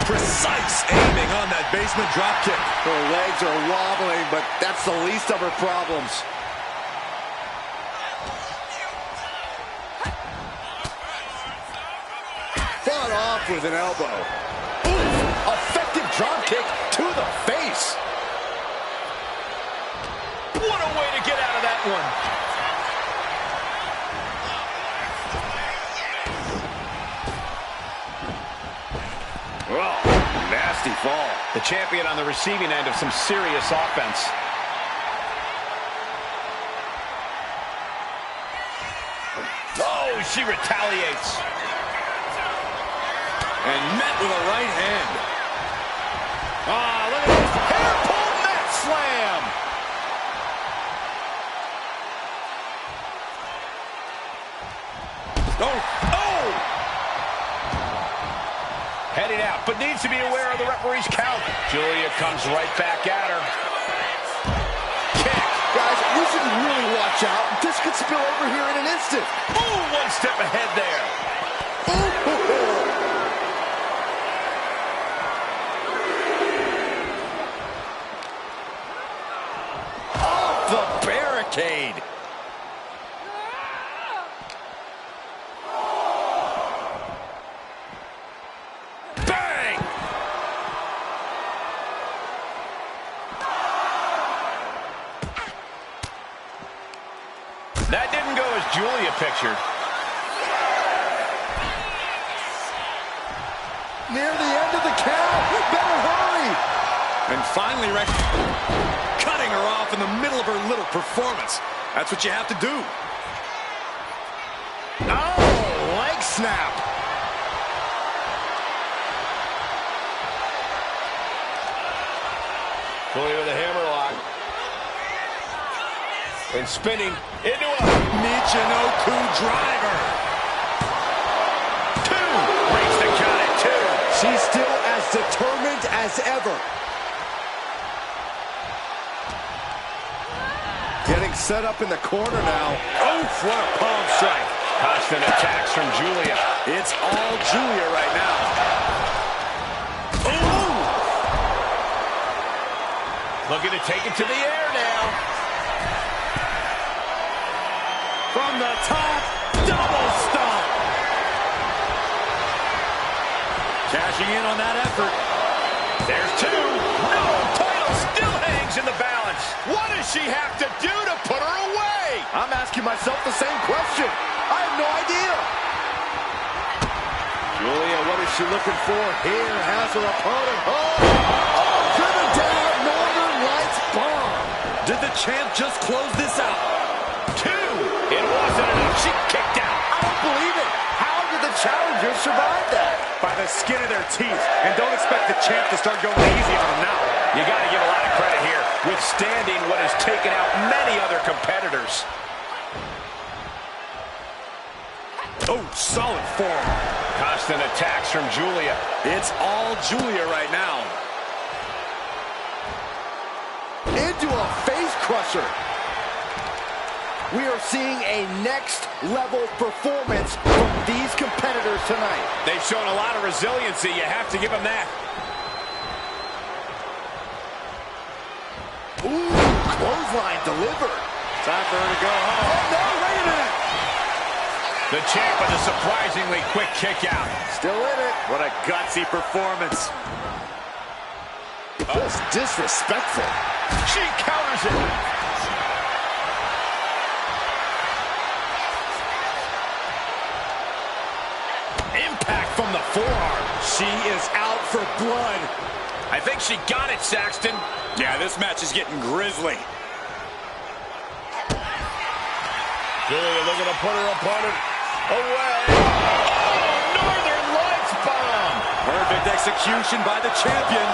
Precise aiming on that basement dropkick. Her legs are wobbling, but that's the least of her problems. Fought off with an elbow. Ooh, effective dropkick to the face. What a way to get out of that one. Oh, nasty fall. The champion on the receiving end of some serious offense. Oh, she retaliates. And met with a right hand. Ah, look at this. Hair pull mat slam. Oh! Heading out, but needs to be aware of the referee's count. Julia comes right back at her. Kick. Guys, you should really watch out. This could spill over here in an instant. Ooh, one step ahead there. Off the barricade. Bang! That didn't go as Julia pictured. Near the end of the count. Better hurry. And finally, cutting her off in the middle of her little performance. That's what you have to do. Oh, leg snap. Julia with a hammerlock. And spinning into a Michinoku driver. two. Breaks the count at two. She's still as determined as ever. Getting set up in the corner now. Oof, what a palm strike. Constant attacks from Julia. It's all Julia right now. Ooh! Looking to take it to the air now. From the top, double stomp. Cashing in on that effort. There's two. No, title still hangs in the balance. What does she have to do to put her away? I'm asking myself the same question. I have no idea. Julia, what is she looking for here? Has her opponent. Oh, driven down, Northern Lights bomb. Did the champ just close this out? Two. It wasn't enough. She kicked out. I don't believe it. How did the challenger survive that? By the skin of their teeth. And don't expect the champ to start going easy on them now. You got to give a lot of credit here, withstanding what has taken out many other competitors. Oh, solid form. Constant attacks from Julia. It's all Julia right now. Into a face crusher. We are seeing a next-level performance from these competitors tonight. They've shown a lot of resiliency. You have to give them that. Ooh, clothesline delivered. Time for her to go home. Oh, no, wait a minute. The champ with a surprisingly quick kick out. Still in it. What a gutsy performance. Just disrespectful. She counters it. Impact from the forearm. She is out for blood. I think she got it, Saxton. Yeah, this match is getting grisly. Julia looking to put her opponent away. Oh, Northern Lights bomb. Perfect execution by the champion.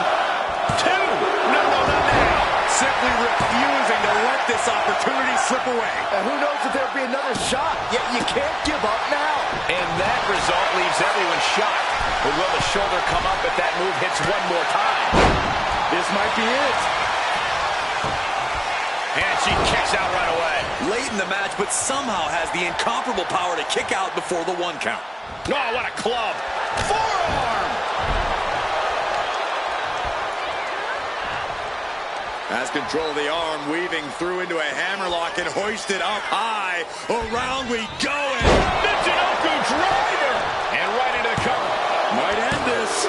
Two. No, not now. Simply refusing to let this opportunity slip away. And who knows if there'll be another shot, yet you can't give up now. And that result leaves everyone shocked. But will the shoulder come up if that move hits one more time? This might be it. And she kicks out right away. Late in the match, but somehow has the incomparable power to kick out before the 1 count. Oh, what a club. Forearm. Has control of the arm, weaving through into a hammerlock and hoisted up high. Around we go. And Michinoku driver. And right into the cover. might end this.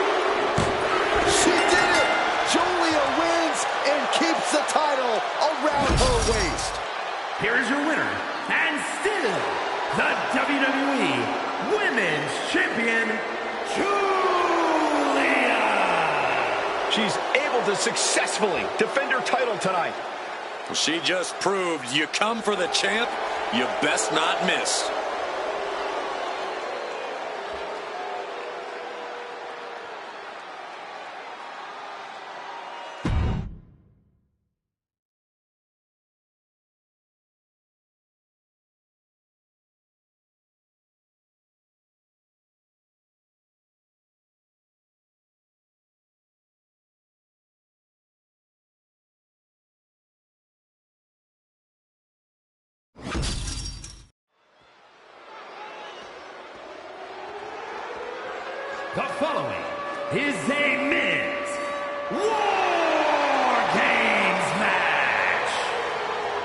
She did it! Julia wins and keeps the title around her waist. Here is your winner, and still the WWE Women's Champion, Julia. She's able to successfully defend her title tonight. She just proved you come for the champ, you best not miss. The following is a men's War Games match.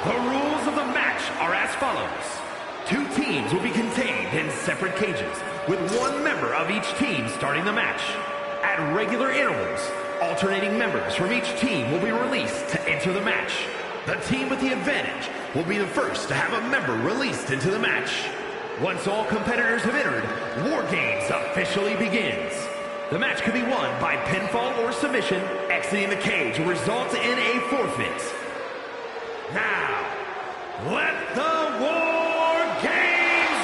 The rules of the match are as follows. 2 teams will be contained in separate cages, with 1 member of each team starting the match. At regular intervals, alternating members from each team will be released to enter the match. The team with the advantage will be the first to have a member released into the match. Once all competitors have entered, War Games officially begins. The match can be won by pinfall or submission. Exiting the cage will result in a forfeit. Now, let the War Games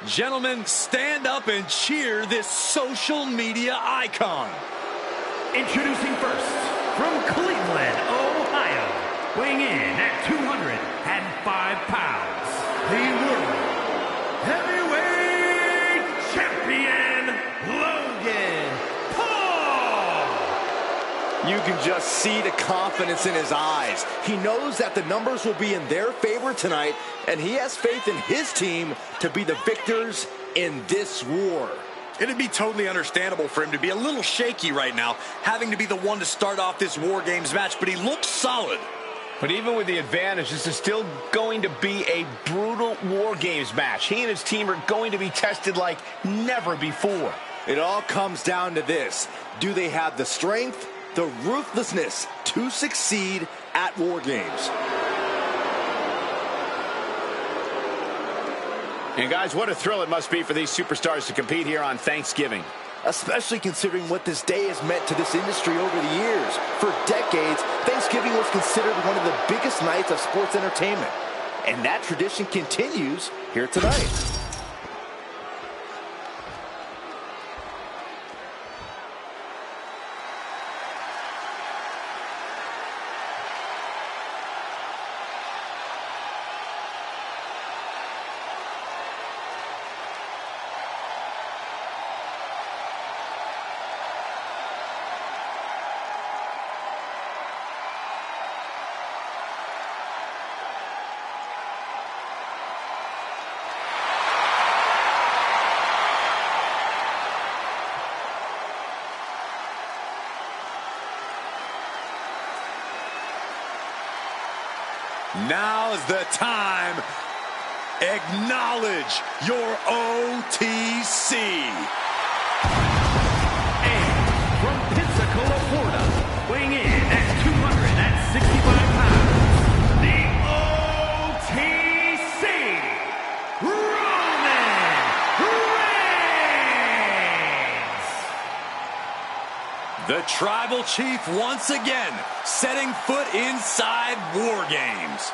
begin! Gentlemen, stand up and cheer this social media icon. Introducing first, from Cleveland, Ohio, weighing in at 205 pounds, the World Heavyweight Champion, Logan Paul! You can just see the confidence in his eyes. He knows that the numbers will be in their favor tonight, and he has faith in his team to be the victors in this war. It'd be totally understandable for him to be a little shaky right now, having to be the one to start off this War Games match, but he looks solid. But even with the advantage, this is still going to be a brutal War Games match. He and his team are going to be tested like never before. It all comes down to this. Do they have the strength, the ruthlessness to succeed at War Games? And guys, what a thrill it must be for these superstars to compete here on Thanksgiving. Especially considering what this day has meant to this industry over the years. For decades, Thanksgiving was considered one of the biggest nights of sports entertainment. And that tradition continues here tonight. Now's the time. Acknowledge your OTC. And from Pensacola, Florida, weighing in at 265 pounds, the OTC, Roman Reigns. The Tribal Chief once again setting foot inside War Games.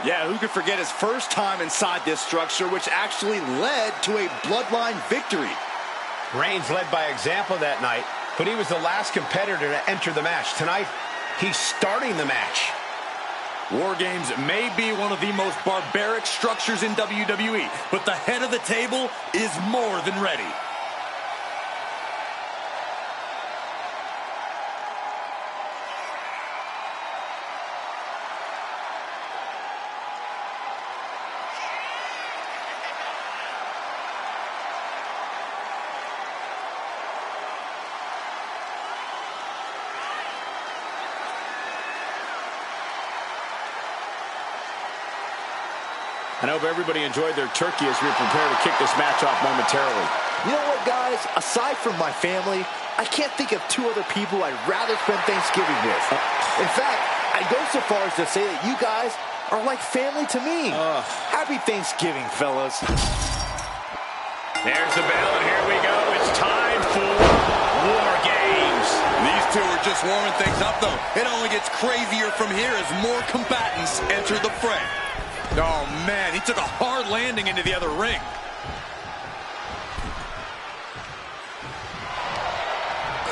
Yeah, who could forget his first time inside this structure, which actually led to a bloodline victory. Reigns led by example that night, but he was the last competitor to enter the match. Tonight, he's starting the match. War Games may be one of the most barbaric structures in WWE, but the head of the table is more than ready. I hope everybody enjoyed their turkey as we prepare to kick this match off momentarily. You know what, guys? Aside from my family, I can't think of two other people I'd rather spend Thanksgiving with. In fact, I'd go so far as to say that you guys are like family to me. Happy Thanksgiving, fellas. There's the bell, and here we go. It's time for War Games. These two are just warming things up, though. It only gets crazier from here as more combatants enter the fray. Oh, man, he took a hard landing into the other ring.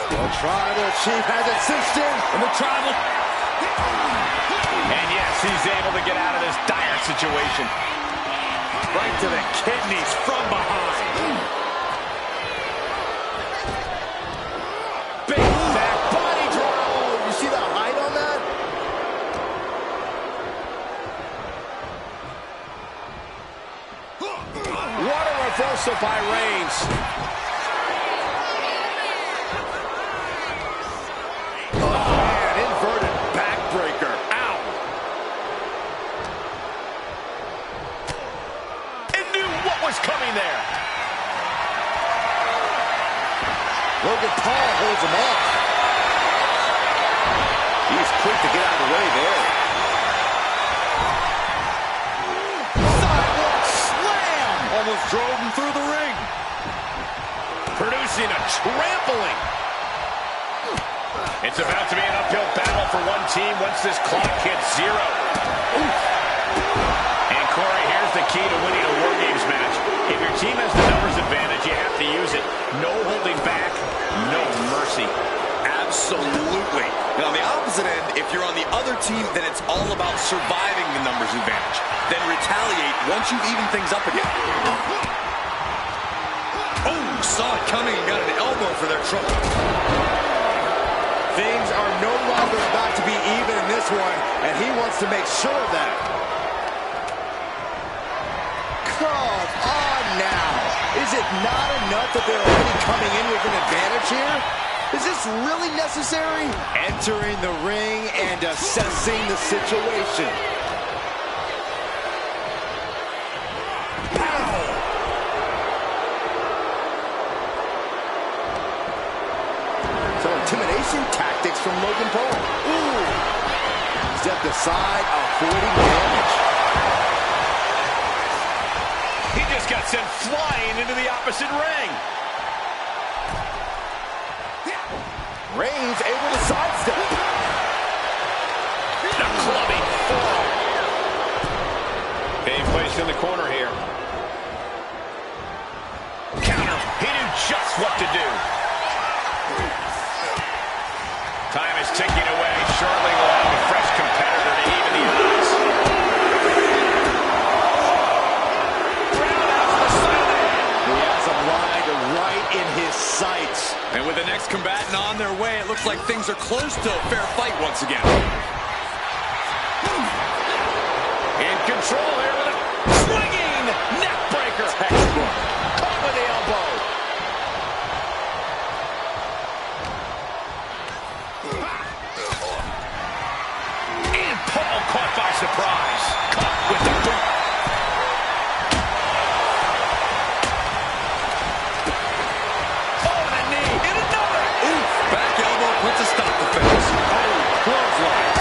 The Tribal Chief has it cinched in. And the Tribal... And yes, he's able to get out of this dire situation. Right to the kidneys from behind. Big back body drop. Oh, you see the height on that? What a reversal by Reigns. Oh, man, inverted backbreaker. Ow. And knew what was coming there. Logan Paul holds him off. He's quick to get out of the way there. Sidewalk slam! Almost drove him through the ring. Producing a trampling. It's about to be an uphill battle for one team once this clock hits zero. And Corey, here's the key to winning a War Games match. If your team has the numbers advantage, you have to use it. No holding back, no mercy. Absolutely. And on the opposite end, if you're on the other team, then it's all about surviving the numbers advantage. Then retaliate once you've evened things up again. Oh, saw it coming and got an elbow for their trouble. Things are no longer about to be even in this one, and he wants to make sure of that. Come on now. Is it not enough that they're already coming in with an advantage here? Is this really necessary? Entering the ring and assessing the situation. Some intimidation tactics from Logan Paul. Ooh. Stepped aside, avoiding damage. He just got sent flying into the opposite ring. Reigns able to sidestep. The clubbing forearm. Being placed in the corner here. Counter. He knew just what to do. Time is ticking away. Shortly we'll have a fresh competitor to even the odds. He has him lined right in his sights. And with the next combatant on their way, it looks like things are close to a fair fight once again. In control here with a swinging neck breaker. Textbook. Caught with the elbow. And Paul caught by surprise. Caught with the boot. To stop the fence. Oh, clothesline.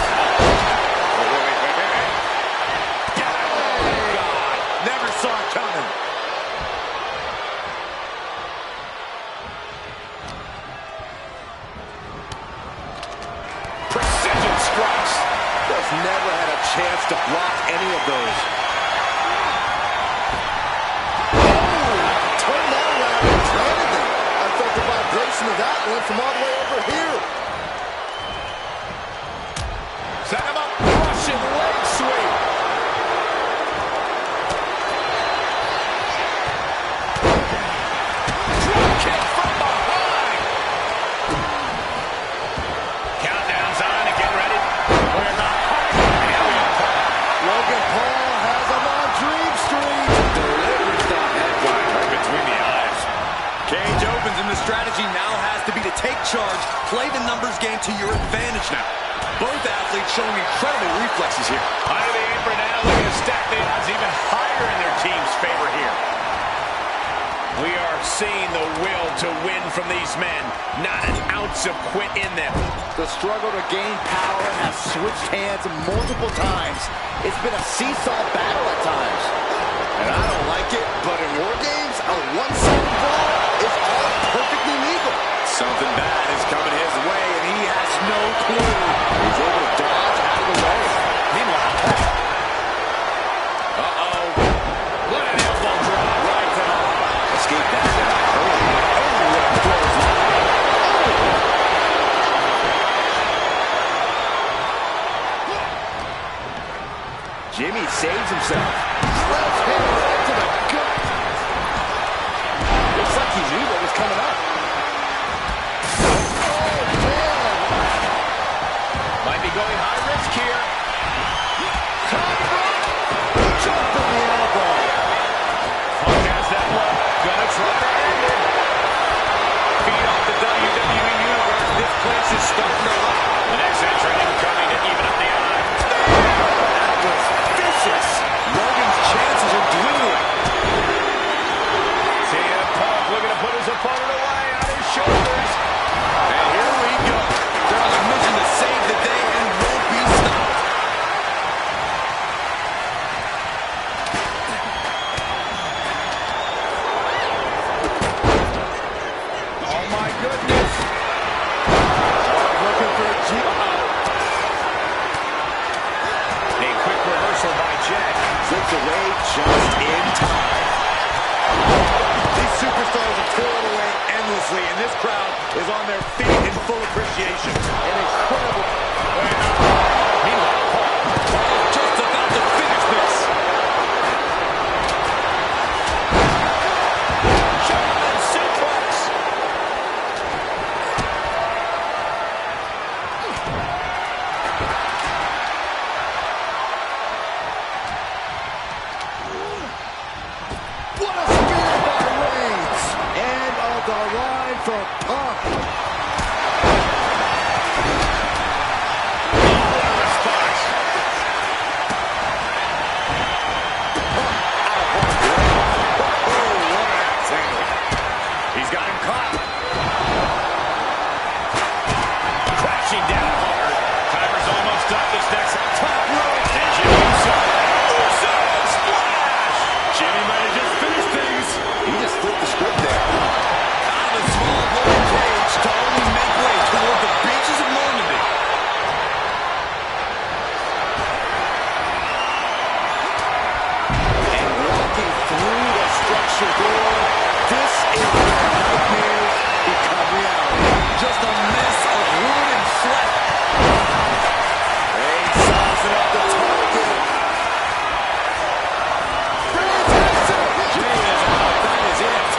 Oh, God. block any of those. Turn that around and planted them. I felt the vibration of that one from all the way over here. Set him up. Russian leg sweep. Drop kick from behind. Countdown's on and get ready. We're not Logan Paul has him on Dream Street. Delivers the headline right between the eyes. Cage opens and the strategy now has to be to take charge, play the numbers game to your advantage now. Both athletes showing incredible reflexes here. under the apron now, looking to stack the odds even higher in their team's favor here. We are seeing the will to win from these men. Not an ounce of quit in them. The struggle to gain power has switched hands multiple times. It's been a seesaw battle at times. And I don't like it, but in War Games, a one-sided brawl is all perfectly legal. Something bad is coming his way, and he has no clue. He's able to dodge out of the way. Meanwhile, What an elbow drop right to the heart. escape that. What a clothesline. Jimmy saves himself. Left hand right to the gut. Looks like he knew what was coming up. Oh, man. Might be going high risk here. Jump in the elbow. Punk has that one. Gonna try to end it. Feed off the WWE Universe. This place is starting to rock. The next entrant incoming to even up the odds. That was vicious. Logan's chances are dwindling. CM Punk looking to put his opponent away on his shoulders. And here we go. They're on a mission to save the day and won't be stopped. Oh my goodness. Looking for a G. A quick reversal by Jack. Flips away just in time. These superstars are toiling away endlessly, and this crowd is on their feet in full appreciation. An incredible. Meanwhile, Paul just about to finish this. German suplex. What a spear by Reigns. End of the line for Punk. What a response. Oh, what an axe handle. He's got him caught. Crashing down hard. Timer's almost up. This next top rope. And Jimmy Uso splash. Jimmy might have just finished things. He just flipped the script there. Out of the small golden cage to only make way toward the beaches of Normandy. And walking through the structure door. This is where nightmares become reality. Just a mess of wood and sweat. Reigns sizing up the target. Reigns has it. Jimmy is out. That is it.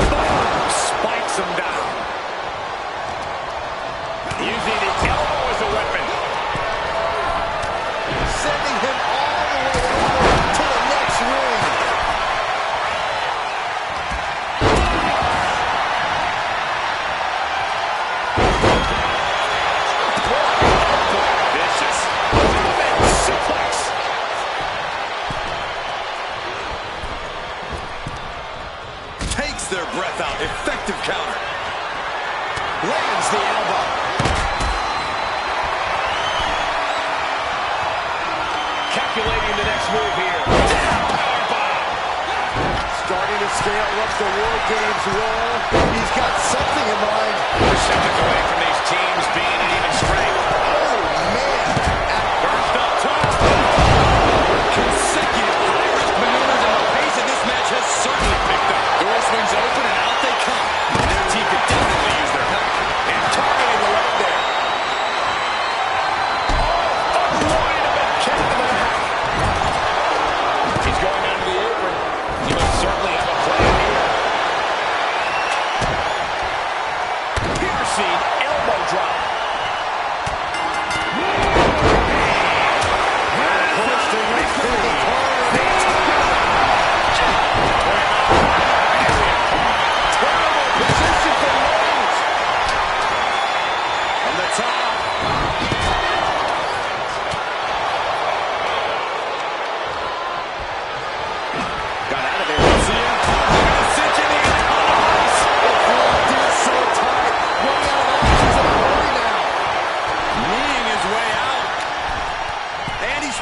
Boom. Spikes him down. Using the elbow as a weapon. Sending him all the way over to the next ring. Vicious. German suplex. Takes their breath out. Effective counter. Lands the elbow. Calculating the next move here. Powerbomb. Starting to scale up the War Games wall. He's got something in mind. Seconds away from these teams being at even strength. Oh,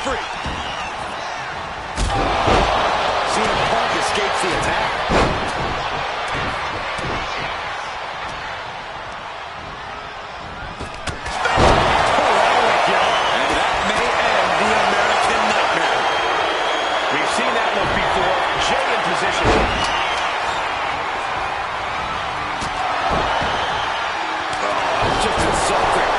free. CM Punk escapes the attack. And that may end the American Nightmare. We've seen that look before. Jay in position. Just insulting.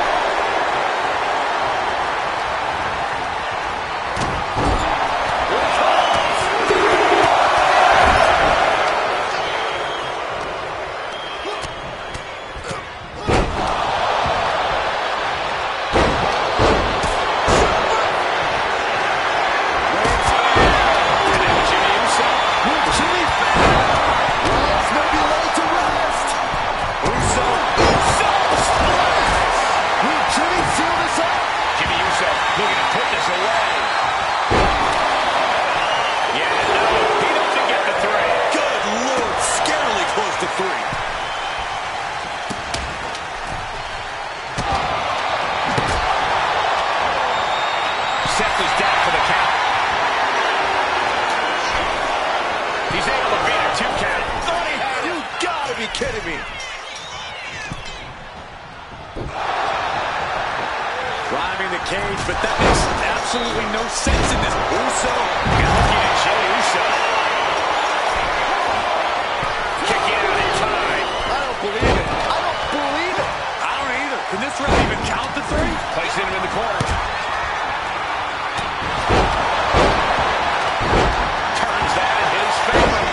Kidding me. Driving the cage, but that makes absolutely no sense in this. Uso is looking at Jey Uso. Kicking out in time. I don't believe it. I don't believe it. I don't either. Can this ref even count the three? Placing him in the corner. Turns that in his favor.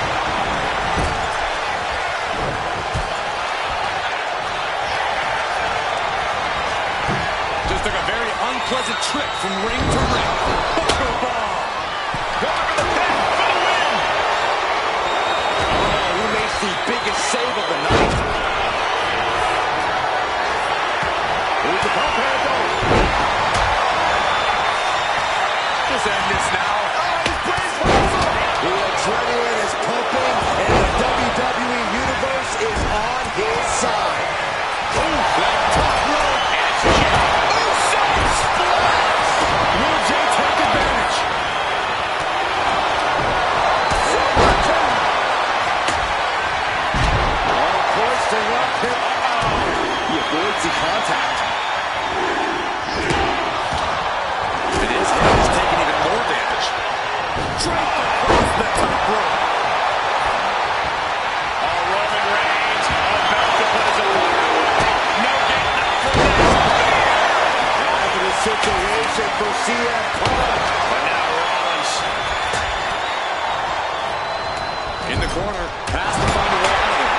Took a very unpleasant trip from ring to ring. Buckle ball. Going for the pin for the win. Oh, who makes the biggest save of the night? Here's the pump handle. Just end this now. The adrenaline is pumping, and the WWE Universe is on his side. Oh, that top rope. And it's Jey. Will Jey take advantage? Poised to rock him. He avoids the contact. And his head is taking even more damage. Draped across the top rope. Roman Reigns about to put his opponent away. No getting up from this. Positive situation for CM Punk. But now Rollins. In the corner. Has to find a way out of it.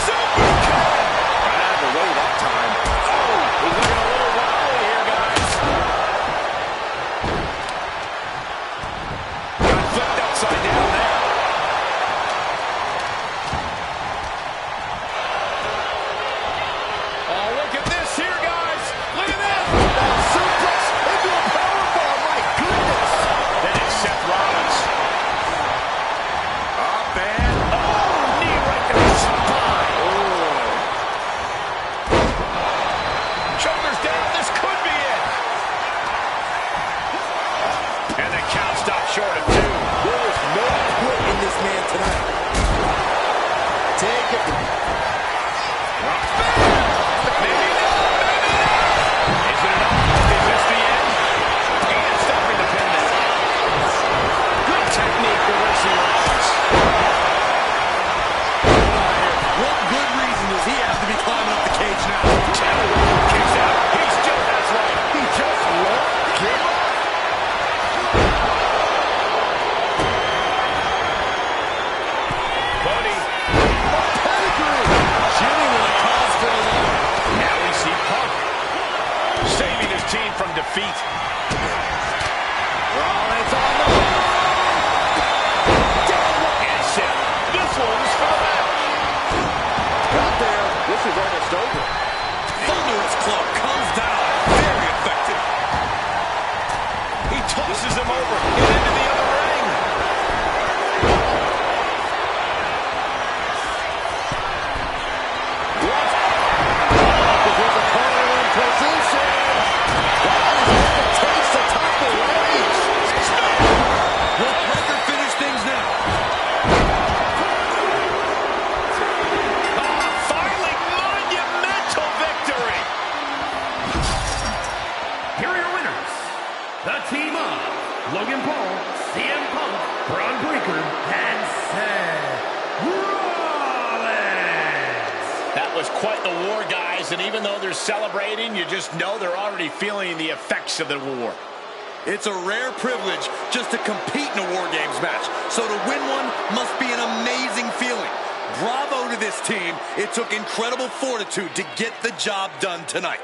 Super kick. Right out of the way that time. Oh, he's looking a little wobbly here, guys. Got flipped upside down there. Oh, look at this here, guys. Look at this. Suplex into a powerbomb. My goodness. Then it's Seth Rollins. Up and Knee right to the spine. Shoulders down. This could be it. And the count stopped short of 2. There is no quit in this man tonight. Take it. Maybe not. Is it enough? Is this the end? And stopping the pin now. Good technique reversing Rollins. what good reason does he have to be climbing up the cage now? Kicks out. He still has life. He just won't give up. Cody. Genuine cause for alarm. Now we see Punk saving his team from defeat. Rollins on the And Seth. This one's for the match. Got there. This is almost over. Thunderous club comes down. Very effective. He tosses him over and into the other ring. quite the war, guys, and even though they're celebrating, you just know they're already feeling the effects of the war. It's a rare privilege just to compete in a War Games match, so to win one must be an amazing feeling. Bravo to this team. It took incredible fortitude to get the job done tonight.